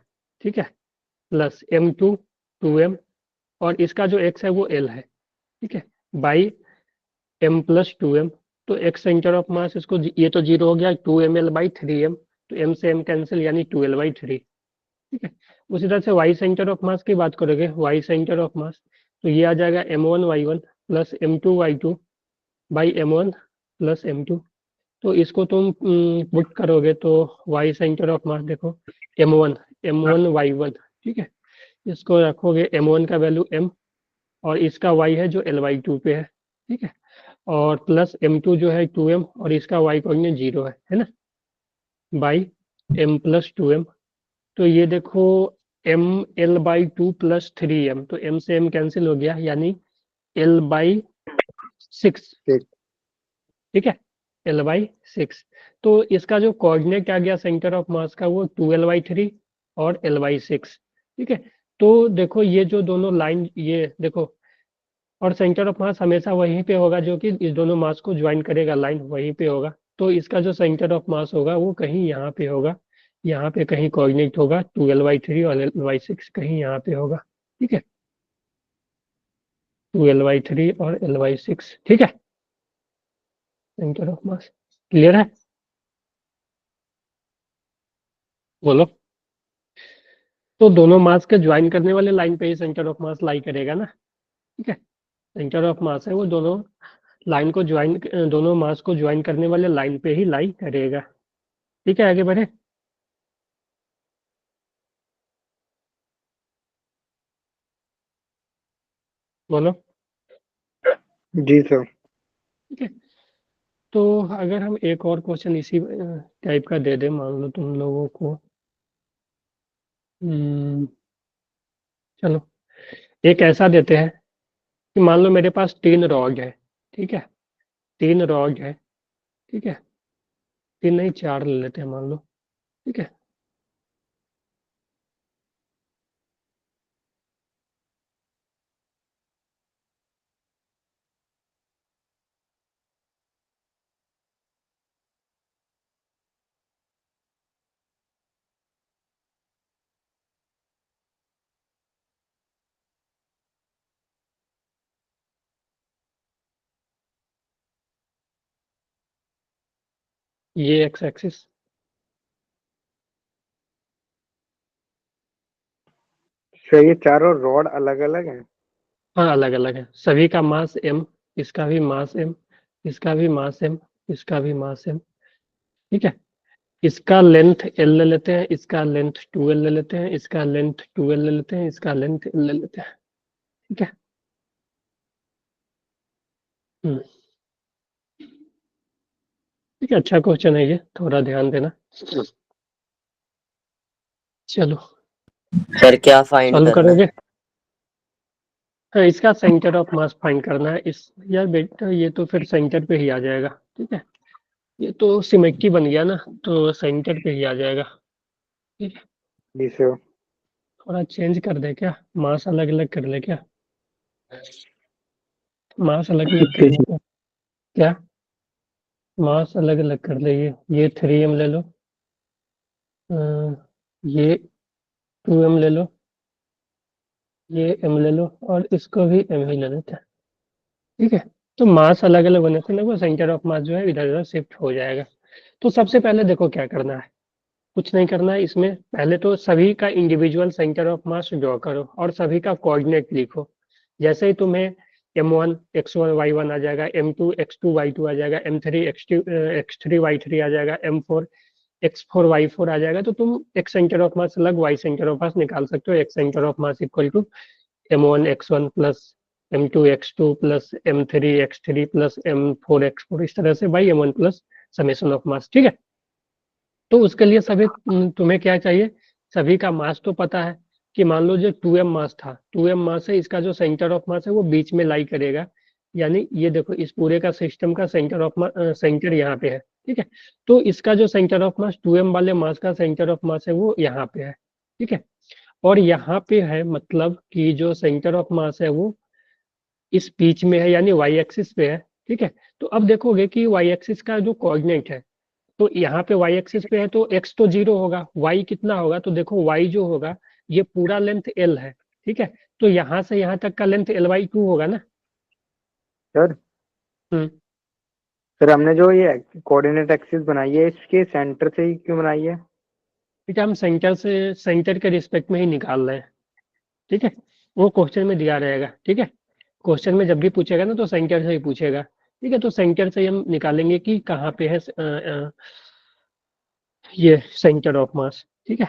A: ठीक है, प्लस M2 2m, और इसका जो x है वो l है, ठीक है, बाई m प्लस 2m। तो x सेंटर ऑफ मास, इसको ये तो 0 हो गया, 2ml/3m, तो m से m कैंसिल, यानी 2l/3, ठीक है। उसी तरह से y सेंटर ऑफ मास की बात करोगे, y सेंटर ऑफ मास, तो ये आ जाएगा M1y1 plus M2y2 by M1 plus M2। तो इसको तुम पुट करोगे तो y सेंटर ऑफ मास देखो M1 y1, ठीक है, इसको रखोगे M1 का वैल्यू m, और इसका y है जो L/2 पे है, ठीक है, और प्लस M2 जो है 2m, और इसका y कोऑर्डिनेट 0 है ना, बाई m प्लस 2m। तो ये देखो M L/2 प्लस 3m, तो m से m कैंसिल हो गया, यानी L/6,
I: ठीक।
A: ठीक है, L/6। तो इसका जो कोऑर्डिनेट आ गया सेंटर ऑफ मास का वो 2l/3 और L/6, ठीक है। तो देखो ये जो दोनों लाइन, ये देखो, और सेंटर ऑफ मास हमेशा वहीं पे होगा जो कि इस दोनों मास को ज्वाइन करेगा, लाइन वहीं पे होगा। तो इसका जो सेंटर ऑफ मास होगा वो कहीं यहाँ पे होगा, यहाँ पे कहीं कोऑर्डिनेट होगा 2l/3 और L/6 कहीं यहाँ पे होगा, ठीक है, 2l/3 और L/6, ठीक है, सेंटर ऑफ मास क्लियर है, बोलो। तो दोनों मास के ज्वाइन करने वाले लाइन पे ही सेंटर ऑफ मास लाई करेगा ना, ठीक है, सेंटर ऑफ मास है वो दोनों लाइन को ज्वाइन, दोनों मास को ज्वाइन करने वाले लाइन पे ही लाई करेगा, ठीक है, आगे बढ़े, बोलो।
I: जी सर।
A: ठीक है, तो अगर हम एक और क्वेश्चन इसी टाइप का दे दें, मान लो तुम लोगों को, चलो एक ऐसा देते हैं कि मान लो मेरे पास 3 रॉड है, ठीक है, 3 रॉड है, ठीक है, 3 नहीं 4 ले लेते हैं मान लो, ठीक है। ये एक्स एक्सिस।
I: सर ये चारों रॉड अलग अलग हैं।
A: हाँ अलग अलग है, सभी का मास m, इसका भी मास m, इसका भी मास m, इसका भी मास m। ठीक है, इसका लेंथ l ले लेते हैं, इसका लेंथ 2l ले लेते हैं, इसका लेंथ 2l ले लेते हैं, इसका लेंथ l ले लेते हैं। ठीक है। हम्म, ठीक है, अच्छा क्वेश्चन है ये, थोड़ा ध्यान देना। चलो
H: सर क्या फाइंड
A: सॉल्व
H: करना है?
A: करोगे। हाँ इसका सेंटर ऑफ मास फाइंड करना है। इस यार बेटा ये तो फिर सेंटर पे ही आ जाएगा। ठीक है, ये तो सिमेट्री बन गया ना, तो सेंटर पे ही आ जाएगा। ठीक है,
I: जी सर।
A: थोड़ा चेंज कर दे क्या, मास अलग अलग कर ले क्या, मास अलग अलग कर ले क्या, क्या मास अलग अलग कर ले। ये 3m ले लो, ये 2m ले लो, ये m ले लो, और इसको भी m ही ले लेते हैं। ठीक है, तो मास अलग अलग होने से ना वो सेंटर ऑफ मास जो है इधर उधर शिफ्ट हो जाएगा। तो सबसे पहले देखो क्या करना है, कुछ नहीं करना है इसमें, पहले तो सभी का individual centre of mass draw करो और सभी का कोऑर्डिनेट लिखो। जैसे ही तुम्हें m1 x1 y1 आ जाएगा, m2 x2 y2 आ जाएगा, m3 x3 y3 आ जाएगा, m4 x4 y4 आ जाएगा, तो तुम x सेंटर ऑफ मास अलग y सेंटर ऑफ मास निकाल सकते हो। x centre of mass equal to m1 x1 plus m2 x2 plus m3 x3 plus m4 x4, इस तरह से by m1 plus summation of mass. ठीक है, तो उसके लिए सभी तुम्हें क्या चाहिए, सभी का मास तो पता है कि मान लो जो 2m मास था, 2m मास है, इसका जो सेंटर ऑफ मास है वो बीच में लाई करेगा। यानी ये देखो इस पूरे का सिस्टम का सेंटर ऑफ सेंटर यहाँ पे है। ठीक है, तो इसका जो सेंटर ऑफ मास 2m वाले मास का सेंटर ऑफ मास है वो यहाँ पे है। ठीक है, और यहाँ पे है मतलब कि जो सेंटर ऑफ मास है वो इस बीच में है, यानी वाई एक्सिस पे है। ठीक है, तो अब देखोगे कि वाई एक्सिस का जो कोऑर्डिनेट है, तो यहाँ पे वाई एक्सिस पे है तो x तो 0 होगा, y कितना होगा, तो देखो y जो होगा ये पूरा लेंथ l है। ठीक है, तो यहाँ से यहाँ तक का लेंथ l/2 होगा ना।
I: सर
A: हम्म,
I: सर हमने जो ये कोऑर्डिनेट एक्सिस बनाई है इसके सेंटर से ही क्यों बनाई है?
A: ठीक है, हम सेंटर से सेंटर के रिस्पेक्ट में ही निकाल रहे हैं। ठीक है, वो क्वेश्चन में दिया रहेगा। ठीक है, क्वेश्चन में जब भी पूछेगा ना तो सेंटर से ही पूछेगा। ठीक है, तो सेंटर से ही हम निकालेंगे कि कहाँ पे है ये सेंटर ऑफ मास। ठीक है,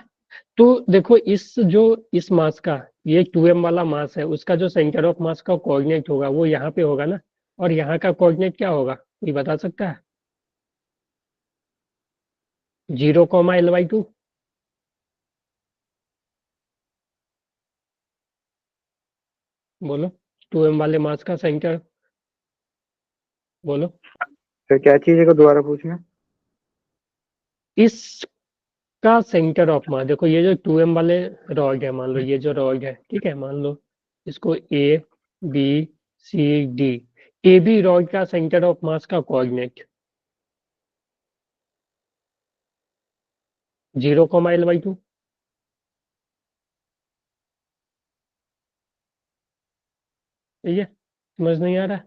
A: तो देखो इस मास का, ये 2m वाला मास है, उसका जो सेंटर ऑफ मास का कोऑर्डिनेट होगा वो यहाँ पे होगा ना, और यहाँ का कोऑर्डिनेट क्या होगा कोई बता सकता है। 0, l/2। बोलो 2m वाले मास का सेंटर, बोलो।
I: सर क्या चीज है को दोबारा पूछना।
A: इसका सेंटर ऑफ मास देखो, ये जो 2m वाले रॉड है, मान लो ये जो रॉड है, ठीक है, मान लो इसको ABCD, ए बी रॉड का सेंटर ऑफ मास का कोऑर्डिनेट 0, l/2। सही है, समझ नहीं आ रहा है?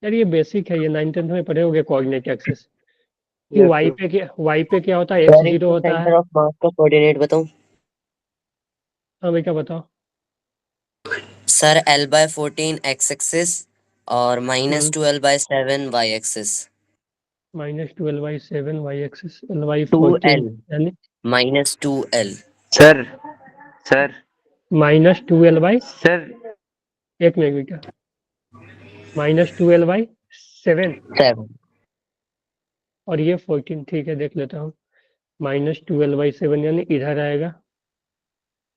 A: यार ये बेसिक है, ये 9th-10th में पढ़े होगे कोऑर्डिनेट एक्सिस कि
I: यस
A: वाई पे क्या होता है,
H: सर
A: x0
H: इसका
A: होता है।
H: सेंटर ऑफ मास का कोऑर्डिनेट बताऊं?
A: हाँ बेटा बताओ।
H: सर l/14 x एक्सिस और -12/7 y axis.
A: -12/7 y axis, l/14
H: 2l
A: यानी
H: -2l।
G: Sir sir
A: -2l/,
G: sir
A: एक मिनट बेटा, -2l/7
H: 7।
A: और ये 14। ठीक है, देख लेता हूँ, -12/7 यानी इधर आएगा।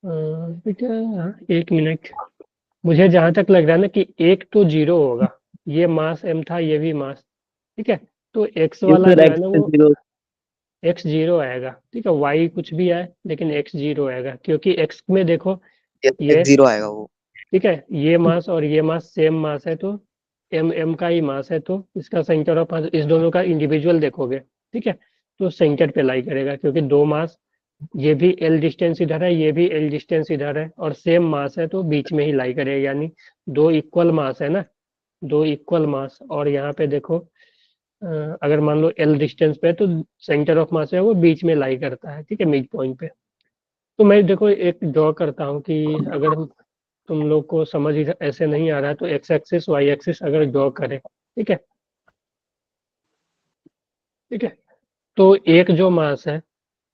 A: बेटा हाँ, एक मिनट, मुझे जहां तक लग रहा है ना कि एक तो 0 होगा, ये मास m था, ये भी मास। ठीक है, तो x वाला जो है ना वो x0 आएगा। ठीक है, y कुछ भी आए लेकिन x0 आएगा, क्योंकि x में देखो ये,
H: 0 आएगा वो।
A: ठीक है, ये मास और ये मास सेम मास है, तो m का ही मास है, तो इसका सेंटर ऑफ मास इस दोनों का इंडिविजुअल देखोगे। ठीक है, तो सेंटर पे लाई करेगा, क्योंकि दो मास, ये भी l डिस्टेंस इधर है, ये भी l डिस्टेंस इधर है, और सेम मास है, तो बीच में ही लाई करेगा, यानी दो इक्वल मास है ना, दो इक्वल मास। और यहाँ पे देखो अगर मान लो L डिस्टेंस पे है तो सेंटर ऑफ मास है वो बीच में लाई करता है, ठीक है, मिड पॉइंट पे। तो मैं देखो एक ड्रॉ करता हूँ कि अगर तुम लोग को समझ ऐसे नहीं आ रहा है तो एक्स एक्सिस वाई एक्सिस अगर ड्रॉ करें, ठीक है, ठीक है, तो एक जो मास है,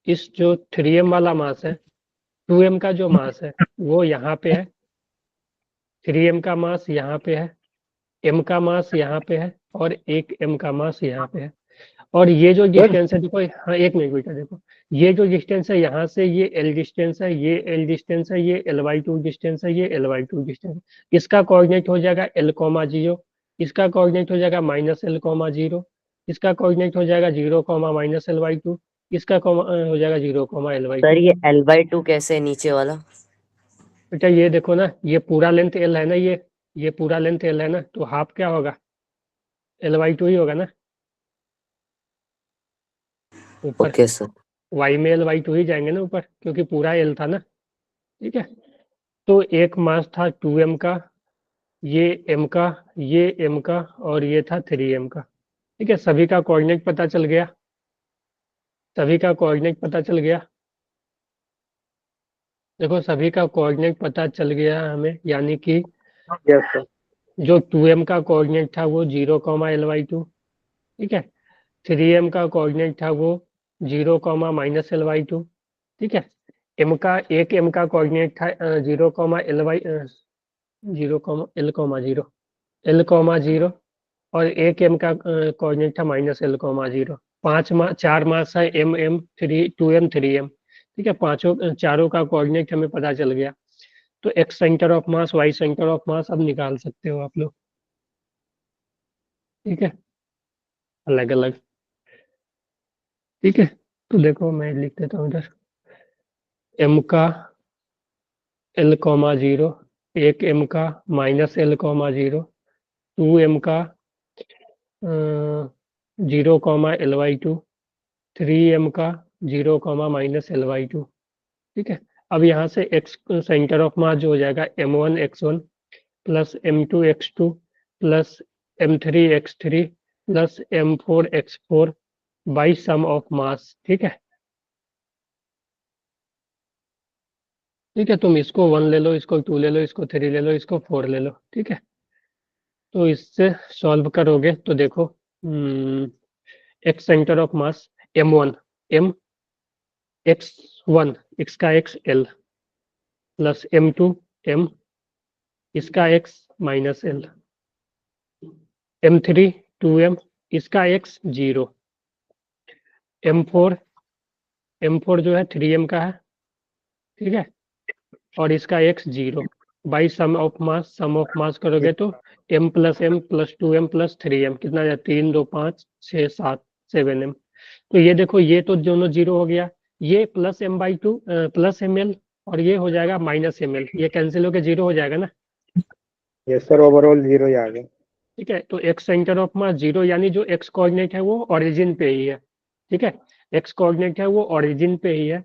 A: इस जो 3m वाला मास है, 2m का जो मास है वो यहाँ पे है, 3m का मास यहाँ पे है, m का मास यहाँ पे है और एक m का मास यहाँ पे है। और ये जो डिस्टेंस है देखो, हाँ एक मिनट बेटा, देखो ये जो डिस्टेंस है यहाँ से ये L डिस्टेंस है, ये L डिस्टेंस है, ये L/2 डिस्टेंस है, ये L/2 डिस्टेंस है। इसका कोऑर्डिनेट हो जाएगा L,0, इसका कोऑर्डिनेट हो जाएगा -L,0, इसका कोऑर्डिनेट हो जाएगा 0, -L/2, इसका हो जाएगा 0, L/2।
H: सर ये L/2 कैसे है नीचे वाला?
A: बेटा ये देखो ना, ये पूरा लेंथ L है ना, ये पूरा लेंथ L है ना, तो हाफ क्या होगा, L/2 ही होगा ना ऊपर।
H: Okay sir.
A: y में L/2 ही जाएंगे ना ऊपर, क्योंकि पूरा L था ना, ठीक है। तो एक मास था 2m का, ये m का, ये m का और ये था 3m का, ठीक है। सभी का कोऑर्डिनेट पता चल गया, सभी का कोऑर्डिनेट पता चल गया, देखो सभी का कोऑर्डिनेट पता चल गया हमें, यानी कि
I: यस सर।
A: जो 2m का कोऑर्डिनेट था वो 0, L/2, ठीक है। 3m का कोऑर्डिनेट था वो 0, -L/2, ठीक है। m का कोऑर्डिनेट था 0, L,0 और एक m का कोऑर्डिनेट था -L,0। चार मास है m 2m 3m, ठीक है। चारों का कोऑर्डिनेट हमें पता चल गया, तो x centre of mass, y centre of मास अब निकाल सकते हो आप लोग, ठीक है, अलग अलग, ठीक है। तो देखो मैं लिख देता हूँ इधर, m का L,0, एक m का -L,0, 2m का 0, L/2, 3m का 0, -L/2, ठीक है। अब यहाँ से x सेंटर ऑफ मास जो हो जाएगा m1 x1 plus m2 x2 plus m3 x3 plus m4 x4 by sum of mass, ठीक है, ठीक है। तुम इसको 1 ले लो, इसको 2 ले लो, इसको 3 ले लो, इसको 4 ले लो, ठीक है। तो इससे सॉल्व करोगे तो देखो x centre of mass m1 m x1 x का x L plus m2 m इसका x minus L, m3 2m इसका x 0, m4 जो है 3m का है, ठीक है, और इसका x 0 by sum of mass करोगे तो m plus 2m plus 3m कितना है, 3 2 5 6 7 7m। तो ये देखो ये तो दोनों 0 हो गया, ये प्लस m/2 प्लस ml और ये हो जाएगा माइनस ml, ये कैंसिल होकर 0 हो जाएगा ना।
I: यस सर, ओवरऑल 0 ही आ गया।
A: ठीक है, तो x सेंटर ऑफ मास 0, यानी जो x कोऑर्डिनेट है वो ओरिजिन पे ही है, ठीक है, x कोऑर्डिनेट है वो ओरिजिन पे ही है,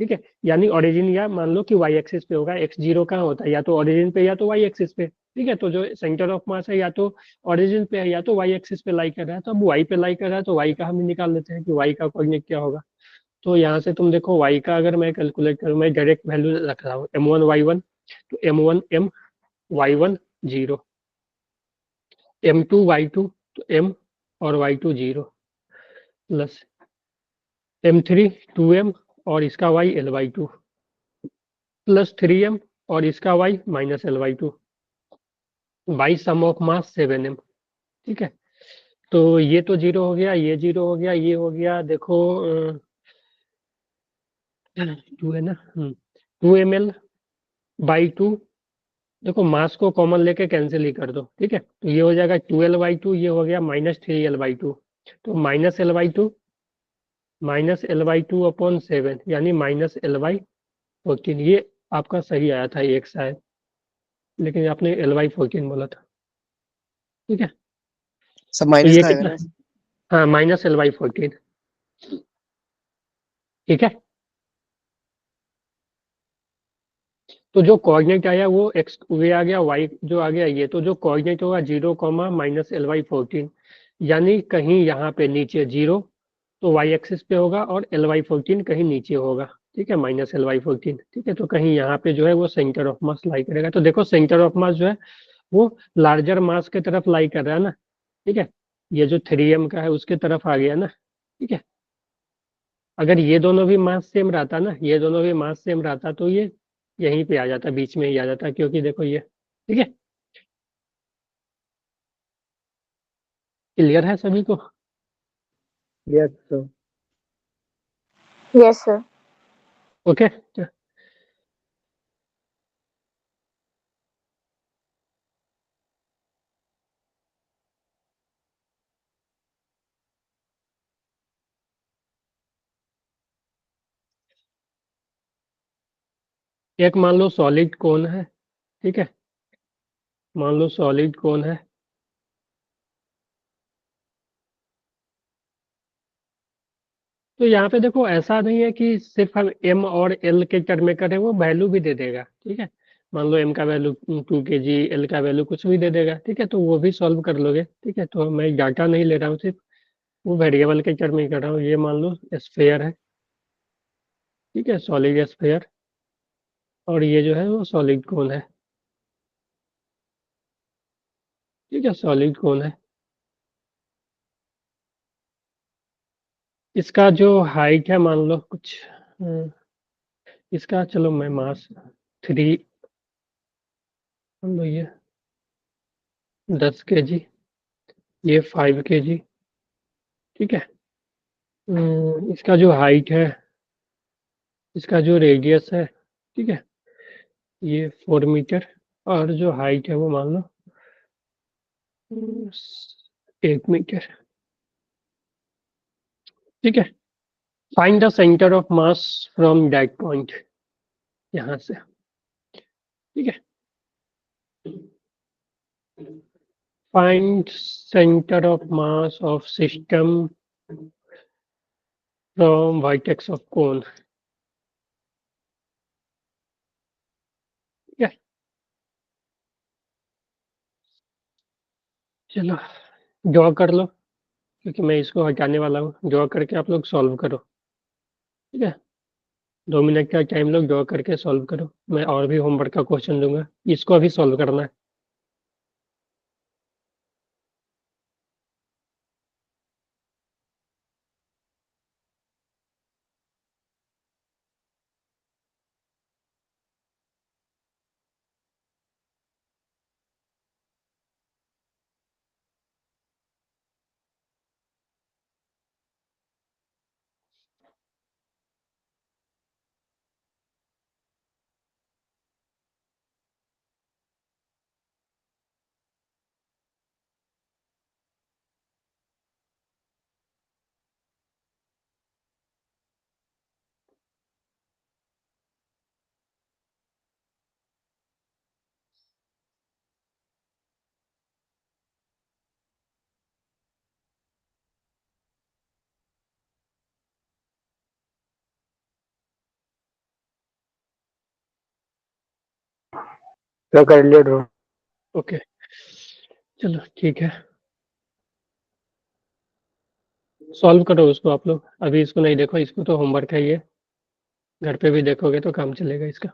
A: ठीक है। यानी ओरिजिन या मान लो कि y एक्सिस पे होगा, x 0 कहाँ होता है, या तो ओरिजिन पे या तो y एक्सिस पे, ठीक है। तो जो सेंटर ऑफ मास है या तो ओरिजिन पे है या तो y एक्सिस पे लाई कर रहा है, तो अब y पे लाई कर रहा है तो y का हम निकाल लेते हैं कि y का कोऑर्डिनेट क्या होगा। तो यहाँ से तुम देखो y का अगर मैं कैलकुलेट करूँ, मैं डायरेक्ट वैल्यू रख रहा हूँ m1 y1, तो m1 m y1 0, m2 y2 तो m और y2 0 प्लस m3 2m और इसका y L/2 प्लस 3m और इसका y minus L/2 by sum of mass 7m, ठीक है। तो ये तो 0 हो गया, ये 0 हो गया, ये हो गया, देखो 2 है ना, 2ml बाई 2, देखो मास को कॉमन लेके कैंसिल ही कर दो, ठीक है। तो ये हो जाएगा 2l/2, ये हो गया -3l/2, तो -L/2 अपॉन 7 यानी -L/14, ये आपका सही आया था एक शायद, लेकिन आपने L/14 बोला था, ठीक है।
D: सब
A: तो
D: माइनस
A: ये
D: का आएगा
A: कितना,
D: ना?
A: हाँ -L/14, ठीक है। तो जो कोऑर्डिनेट आया वो x वे आ गया, y जो आ गया ये, तो जो कोऑर्डिनेट होगा 0, -L/14, यानी कहीं यहाँ पे नीचे 0 तो वाई एक्सिस पे होगा, और Ly14 कहीं नीचे होगा, ठीक है, -Ly14, ठीक है। तो कहीं यहाँ पे जो है वो सेंटर ऑफ मास लाई करेगा। तो देखो सेंटर ऑफ मास जो है वो लार्जर मास की तरफ लाई कर रहा है ना, ठीक है। ये जो 3m का है उसके तरफ आ गया ना, ठीक है। अगर ये दोनों भी मास सेम रहता ना, ये दोनों भी मास सेम रहता तो ये यहीं पे आ जाता, बीच में ही आ जाता, क्योंकि देखो ये, ठीक है। क्लियर है सभी को?
I: Yes sir.
B: Yes, sir.
A: Okay. एक मान लो सॉलिड कोन है, ठीक है, मान लो सॉलिड कोन है, तो यहाँ पे देखो ऐसा नहीं है कि सिर्फ हम m और l के टर्म में करें, वो वैल्यू भी दे देगा, ठीक है। मान लो m का वैल्यू 2 kg, l का वैल्यू कुछ भी दे देगा, ठीक है, तो वो भी सॉल्व कर लोगे, ठीक है। तो मैं डाटा नहीं ले रहा हूँ, सिर्फ वो वेरिएबल के टर्म में ही कर रहा हूँ। ये मान लो स्फेयर है, ठीक है, सॉलिड स्फेयर, और ये जो है वो सॉलिड कोन है, ठीक है, सॉलिड कोन है। इसका जो हाइट है मान लो कुछ इसका, चलो मैं मास 3 मान लो, ये 10 kg, ये 5 kg, ठीक है। इसका जो हाइट है, इसका जो रेडियस है, ठीक है, ये 4 मीटर, और जो हाइट है वो मान लो 8 मीटर, ठीक है। Find the centre of mass from that point, यहाँ से, ठीक है। Find centre of mass of system from vertex of cone, ठीक है। चलो ड्रॉ कर लो, क्योंकि मैं इसको हटाने वाला हूँ। ड्रॉ करके आप लोग सॉल्व करो, ठीक है। 2 मिनट का टाइम लो, ड्रॉ करके सॉल्व करो। मैं और भी होमवर्क का क्वेश्चन दूंगा, इसको अभी सॉल्व करना है।
I: सर कर लिया ड्रॉ।
A: ओके, चलो ठीक है, सॉल्व करो उसको आप लोग। अभी इसको नहीं देखो, इसको तो होमवर्क है ये, घर पे भी देखोगे तो काम चलेगा इसका।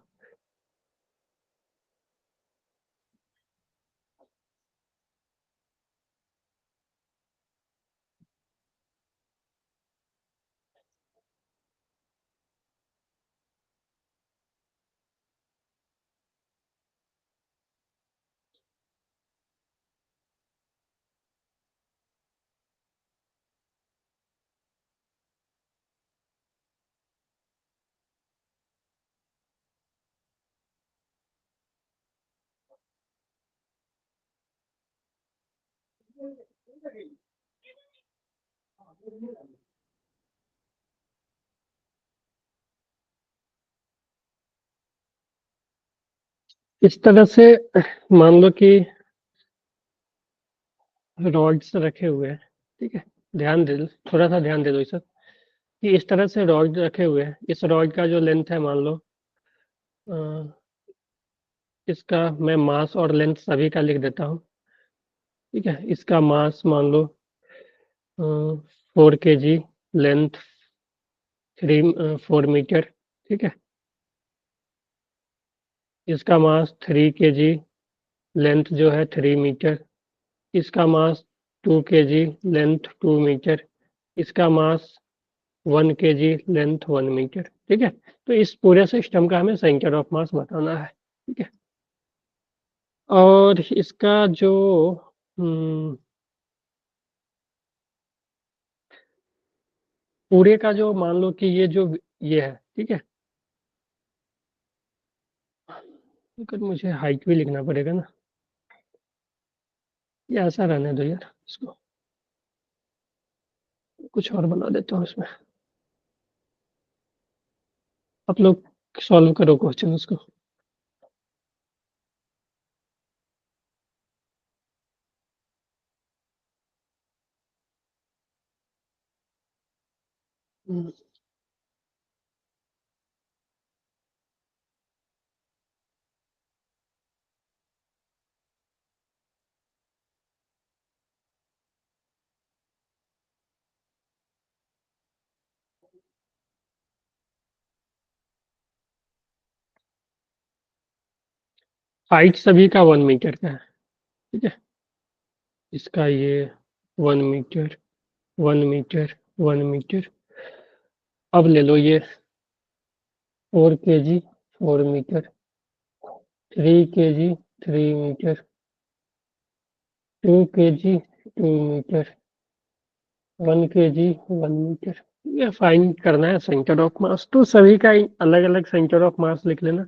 A: इस तरह से मान लो कि रॉड्स रखे हुए हैं, ठीक है, ध्यान दे दो, थोड़ा सा ध्यान दे दो इस कि इस तरह से रॉड रखे हुए हैं। इस रॉड का जो लेंथ है मान लो, अ, इसका मैं मास और लेंथ सभी का लिख देता हूँ, ठीक है। इसका मास मान लो 4 kg, लेंथ 4 मीटर, ठीक है। इसका मास 3 kg, लेंथ जो है 3 मीटर। इसका मास 2 kg, लेंथ 2 मीटर। इसका मास 1 kg, लेंथ 1 मीटर, ठीक है। तो इस पूरे सिस्टम का हमें सेंटर ऑफ मास बताना है, ठीक है। और इसका जो पूरे का जो मान लो कि ये है, ठीक है। लेकिन मुझे हाइट भी लिखना पड़ेगा ना, ये ऐसा रहने दो यार, इसको कुछ और बना देता हूँ इसमें। आप लोग सॉल्व करो क्वेश्चन उसको। हाइट सभी का 1 मीटर का है, ठीक है। इसका ये 1 मीटर, 1 मीटर, 1 मीटर। अब ले लो ये 4 kg, 4 metre, 3 kg, 3 metre, 2 kg, 2 metre, 1 kg, 1 metre. ये फाइंड करना है सेंटर ऑफ मास, तो सभी का अलग अलग सेंटर ऑफ मास लिख लेना।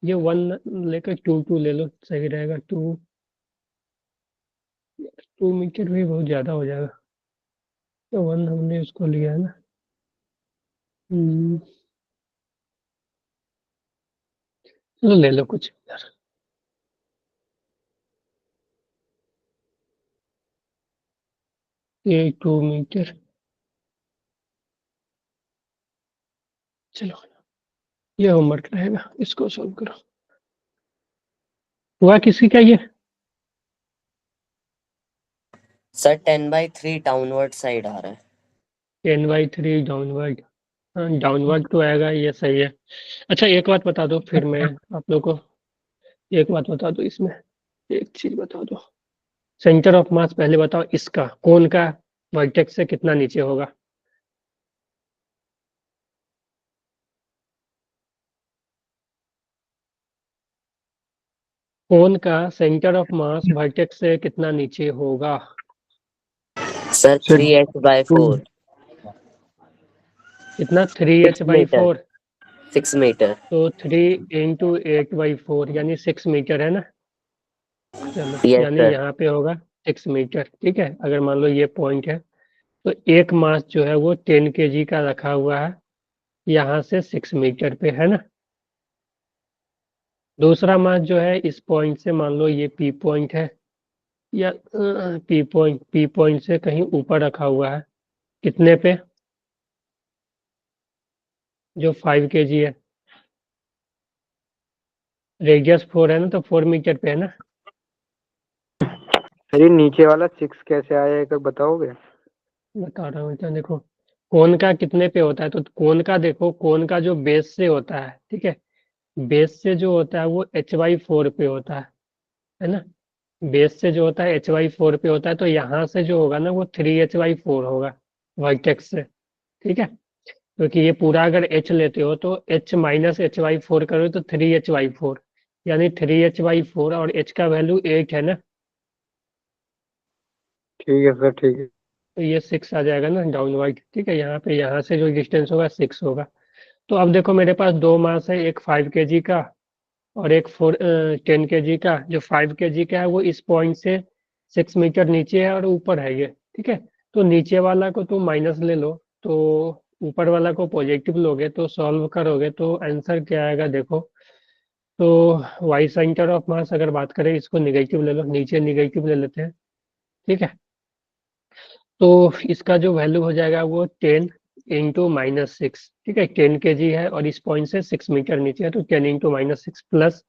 A: ये 1 लेकर 2 ले लो, सही रहेगा। 2 मीटर भी बहुत ज़्यादा हो जाएगा, तो 1 हमने उसको लिया है ना। चलो ले लो कुछ यार। ये 2 मीटर, चलो ये होमवर्क रहेगा, इसको सॉल्व करो। हुआ किसी का ये?
H: सर 10/3 डाउनवर्ड साइड आ रहा है।
A: 10/3 डाउनवर्ड, डाउनवर्ड तो आएगा, ये सही है। अच्छा एक बात बता दो, फिर मैं आप लोग को एक बात बता दो इसमें, एक चीज बता दो। सेंटर ऑफ मास पहले बताओ, इसका कोन का वर्टेक्स से कितना नीचे होगा? कोन का सेंटर ऑफ मास वर्टेक्स से कितना नीचे होगा?
H: Sir 3h/4।
A: कितना? 3h/4।
H: 6 मीटर।
A: तो 3 इंटू 8/4 यानी 6 मीटर है ना। चलो
H: यस
A: यानी
H: सर।
A: यहाँ पे होगा 6 मीटर, ठीक है। अगर मान लो ये पॉइंट है, तो एक मास जो है वो 10 kg का रखा हुआ है यहाँ से 6 मीटर पे, है ना। दूसरा मास जो है इस पॉइंट से, मान लो ये पी पॉइंट है, या पी पॉइंट से कहीं ऊपर रखा हुआ है, कितने पे? जो 5 kg है, रेडियस 4 है ना, तो 4 मीटर पे है ना।
I: अरे नीचे वाला 6 कैसे आया एक बार बताओगे?
A: बता रहा हूँ, क्या देखो, कोन का कितने पे होता है, तो कोन का देखो, कोन का जो बेस से होता है, ठीक है, बेस से जो होता है वो h/4 पे होता है ना। बेस से जो होता है h/4 पे होता है, तो यहाँ से जो होगा ना वो 3h/4 होगा वर्टेक्स से, ठीक है। क्योंकि ये पूरा अगर h लेते हो तो h माइनस h/4 करो तो 3h/4, यानी 3h/4, और h का वैल्यू 8 है ना,
I: ठीक है सर, ठीक है।
A: तो ये 6 आ जाएगा ना डाउनवर्ड, ठीक है। यहाँ से जो डिस्टेंस होगा 6 होगा। तो अब देखो मेरे पास दो मास है, एक 5 kg का और एक 10 kg का। जो 5 kg का है वो इस पॉइंट से 6 मीटर नीचे है और ऊपर है ये, ठीक है। तो नीचे वाला को तुम माइनस ले लो, तो ऊपर वाला को पॉजिटिव लोगे, तो सॉल्व करोगे तो आंसर क्या आएगा देखो। तो वाई सेंटर ऑफ मास अगर बात करें, इसको निगेटिव ले लो, नीचे निगेटिव ले लेते हैं, ठीक है। तो इसका जो वैल्यू हो जाएगा वो 10 इंटू -6, ठीक है। 10 kg है और इस पॉइंट से 6 मीटर नीचे है, तो 10 इंटू -6 प्लस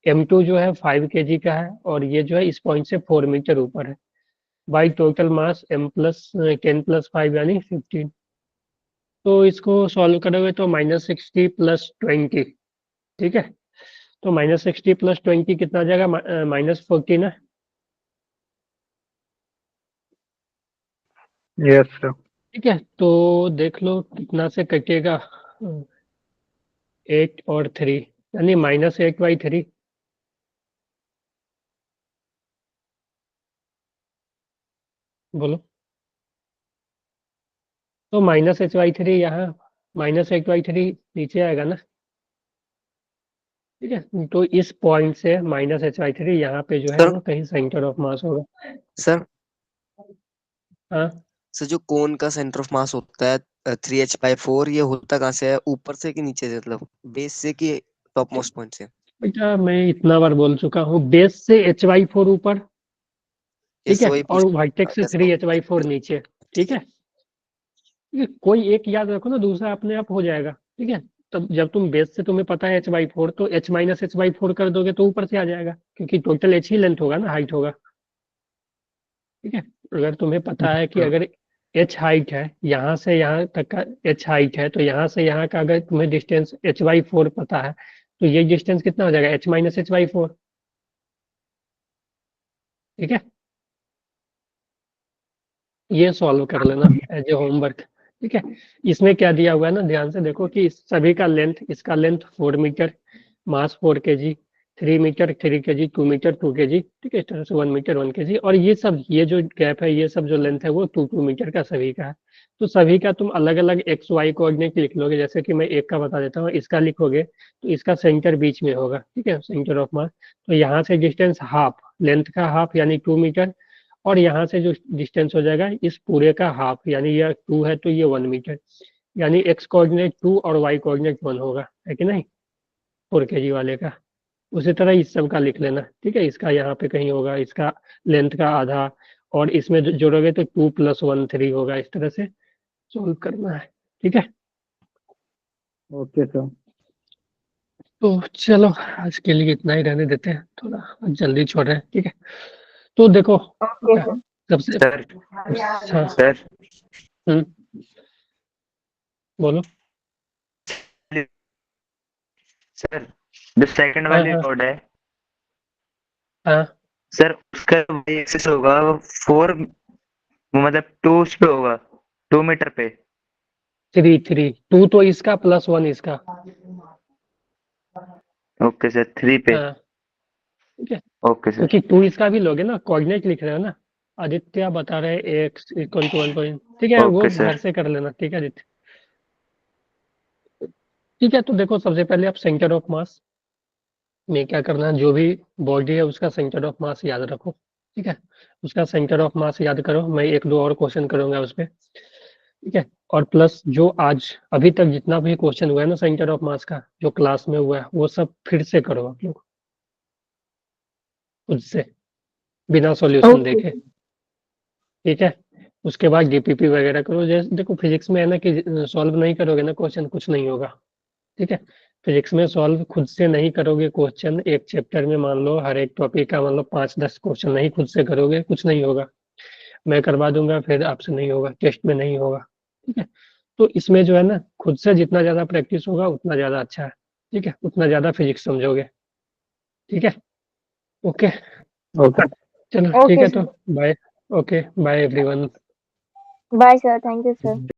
A: m2 जो है 5 kg का है, और ये जो है इस पॉइंट से 4 मीटर ऊपर है, by total mass m plus 10 plus 5 यानी 15। तो इसको सॉल्व करोगे तो -60 + 20, ठीक है। तो -60 + 20 कितना आ जाएगा, -14 है।
I: Yes sir.
A: ठीक है, तो देख लो कितना से कटेगा, 8 और 3 यानी -8/3। बोलो। तो -h/3 यहाँ, -8/3 नीचे आएगा ना। ठीक है, तो इस पॉइंट से -h/3 यहाँ पे जो है
D: सर
A: वो कहीं सेंटर ऑफ मास होगा।
D: सर
A: हाँ,
D: सर जो कोन का सेंटर ऑफ मास होता है 3h/4, ये होता कहाँ से है, ऊपर से कि नीचे से, मतलब बेस से कि टॉप मोस्ट पॉइंट से?
A: बेटा मैं इतना बार बोल चुका हूँ, बेस से h/4 ऊपर, ठीक
D: यस
A: है,
D: वही
A: और
D: पूछ
A: वर्टेक्स से
D: यस
A: 3h/4 नीचे। ठीक है, ये कोई एक याद रखो ना, दूसरा अपने आप हो जाएगा। ठीक है, तब जब तुम बेस से तुम्हें पता है h/4, तो h - h/4 कर दोगे तो ऊपर से आ जाएगा, क्योंकि टोटल h ही लेंथ होगा ना, हाइट होगा। ठीक है, अगर तुम्हें पता है कि अगर h हाइट है, यहाँ से यहाँ तक का h हाइट है, तो यहाँ से यहाँ का अगर तुम्हें डिस्टेंस h/4 पता है, तो ये डिस्टेंस कितना हो जाएगा, h - h/4। ठीक है, ये सॉल्व कर लेना एज ए होमवर्क। ठीक है, इसमें क्या दिया हुआ है ना, ध्यान से देखो कि इस सभी का लेंथ, इसका length 4 metre, mass 4 kg, 3 metre 3 kg, 2 metre 2 kg, ठीक है, इस तरह से 1 मीटर 1 kg, और ये सब, ये जो गैप है, ये सब जो लेंथ है वो 2 मीटर का सभी का है। तो सभी का तुम अलग अलग एक्स वाई कोऑर्डिनेट लिख लोगे। जैसे कि मैं एक का बता देता हूँ, इसका लिखोगे तो इसका सेंटर बीच में होगा, ठीक है, सेंटर ऑफ मास। तो यहाँ से डिस्टेंस हाफ, लेंथ का हाफ यानी 2 मीटर, और यहाँ से जो डिस्टेंस हो जाएगा इस पूरे का हाफ, यानी ये 2 है तो ये 1 मीटर, यानी एक्स कोऑर्डिनेट 2 और वाई कोऑर्डिनेट 1 होगा, है कि नहीं, 4 kg वाले का। उसी तरह इस सब का लिख लेना। ठीक है, इसका यहाँ पे कहीं होगा, इसका लेंथ का आधा, और इसमें जोड़ोगे तो 2 + 1 3 होगा। इस तरह से सोल्व करना है। ठीक है,
I: ओके सर।
A: तो चलो आज के लिए इतना ही रहने देते हैं, थोड़ा जल्दी छोड़ रहे हैं। ठीक है, तो देखो
B: ओके सर।
A: सबसे
G: सर
A: अच्छा,
G: सर
A: बोलो।
G: सर जो सेकंड
A: हाँ
G: वाली
A: हाँ
G: रोड है
A: हाँ,
G: सर, उसका एक्सेस होगा 4, मतलब 2 उस पे होगा, 2 मीटर पे।
A: 3 2 तो इसका +1 इसका।
G: ओके सर, 3 पे।
A: हाँ, ठीक है,
G: ओके सर।
A: क्योंकि 2 इसका भी लोगे ना, कोऑर्डिनेट लिख रहे हो ना। आदित्य बता रहे x = 1 पॉइंट, ठीक है, वो
G: ओके
A: घर
G: सर।
A: से कर लेना। ठीक है आदित्य, ठीक है, तो देखो सबसे पहले आप सेंटर ऑफ मास में क्या करना है, जो भी बॉडी है उसका सेंटर ऑफ मास याद रखो। ठीक है, उसका सेंटर ऑफ मास याद करो, मैं 1-2 और क्वेश्चन करूंगा उस पर। ठीक है, और प्लस जो आज अभी तक जितना भी क्वेश्चन हुआ है ना सेंटर ऑफ मास का, जो क्लास में हुआ है, वो सब फिर से करो आप लोग खुद से, बिना सॉल्यूशन
B: ओके
A: देखे। ठीक है, उसके बाद डीपीपी वगैरह करो। जैसे देखो फिजिक्स में है ना कि सॉल्व नहीं करोगे ना क्वेश्चन, कुछ नहीं होगा। ठीक है, फिजिक्स में सॉल्व खुद से नहीं करोगे क्वेश्चन, एक चैप्टर में मान लो हर एक टॉपिक का मान लो 5-10 क्वेश्चन नहीं खुद से करोगे, कुछ नहीं होगा। मैं करवा दूंगा, फिर आपसे नहीं होगा, टेस्ट में नहीं होगा। ठीक है, तो इसमें जो है ना, खुद से जितना ज्यादा प्रैक्टिस होगा उतना ज्यादा अच्छा है। ठीक है, उतना ज्यादा फिजिक्स समझोगे। ठीक है, ओके,
I: ओके
A: चलो ठीक
B: ओके
A: है, तो
B: sir.
A: Bye. Okay, bye everyone.
B: Bye sir, thank you sir.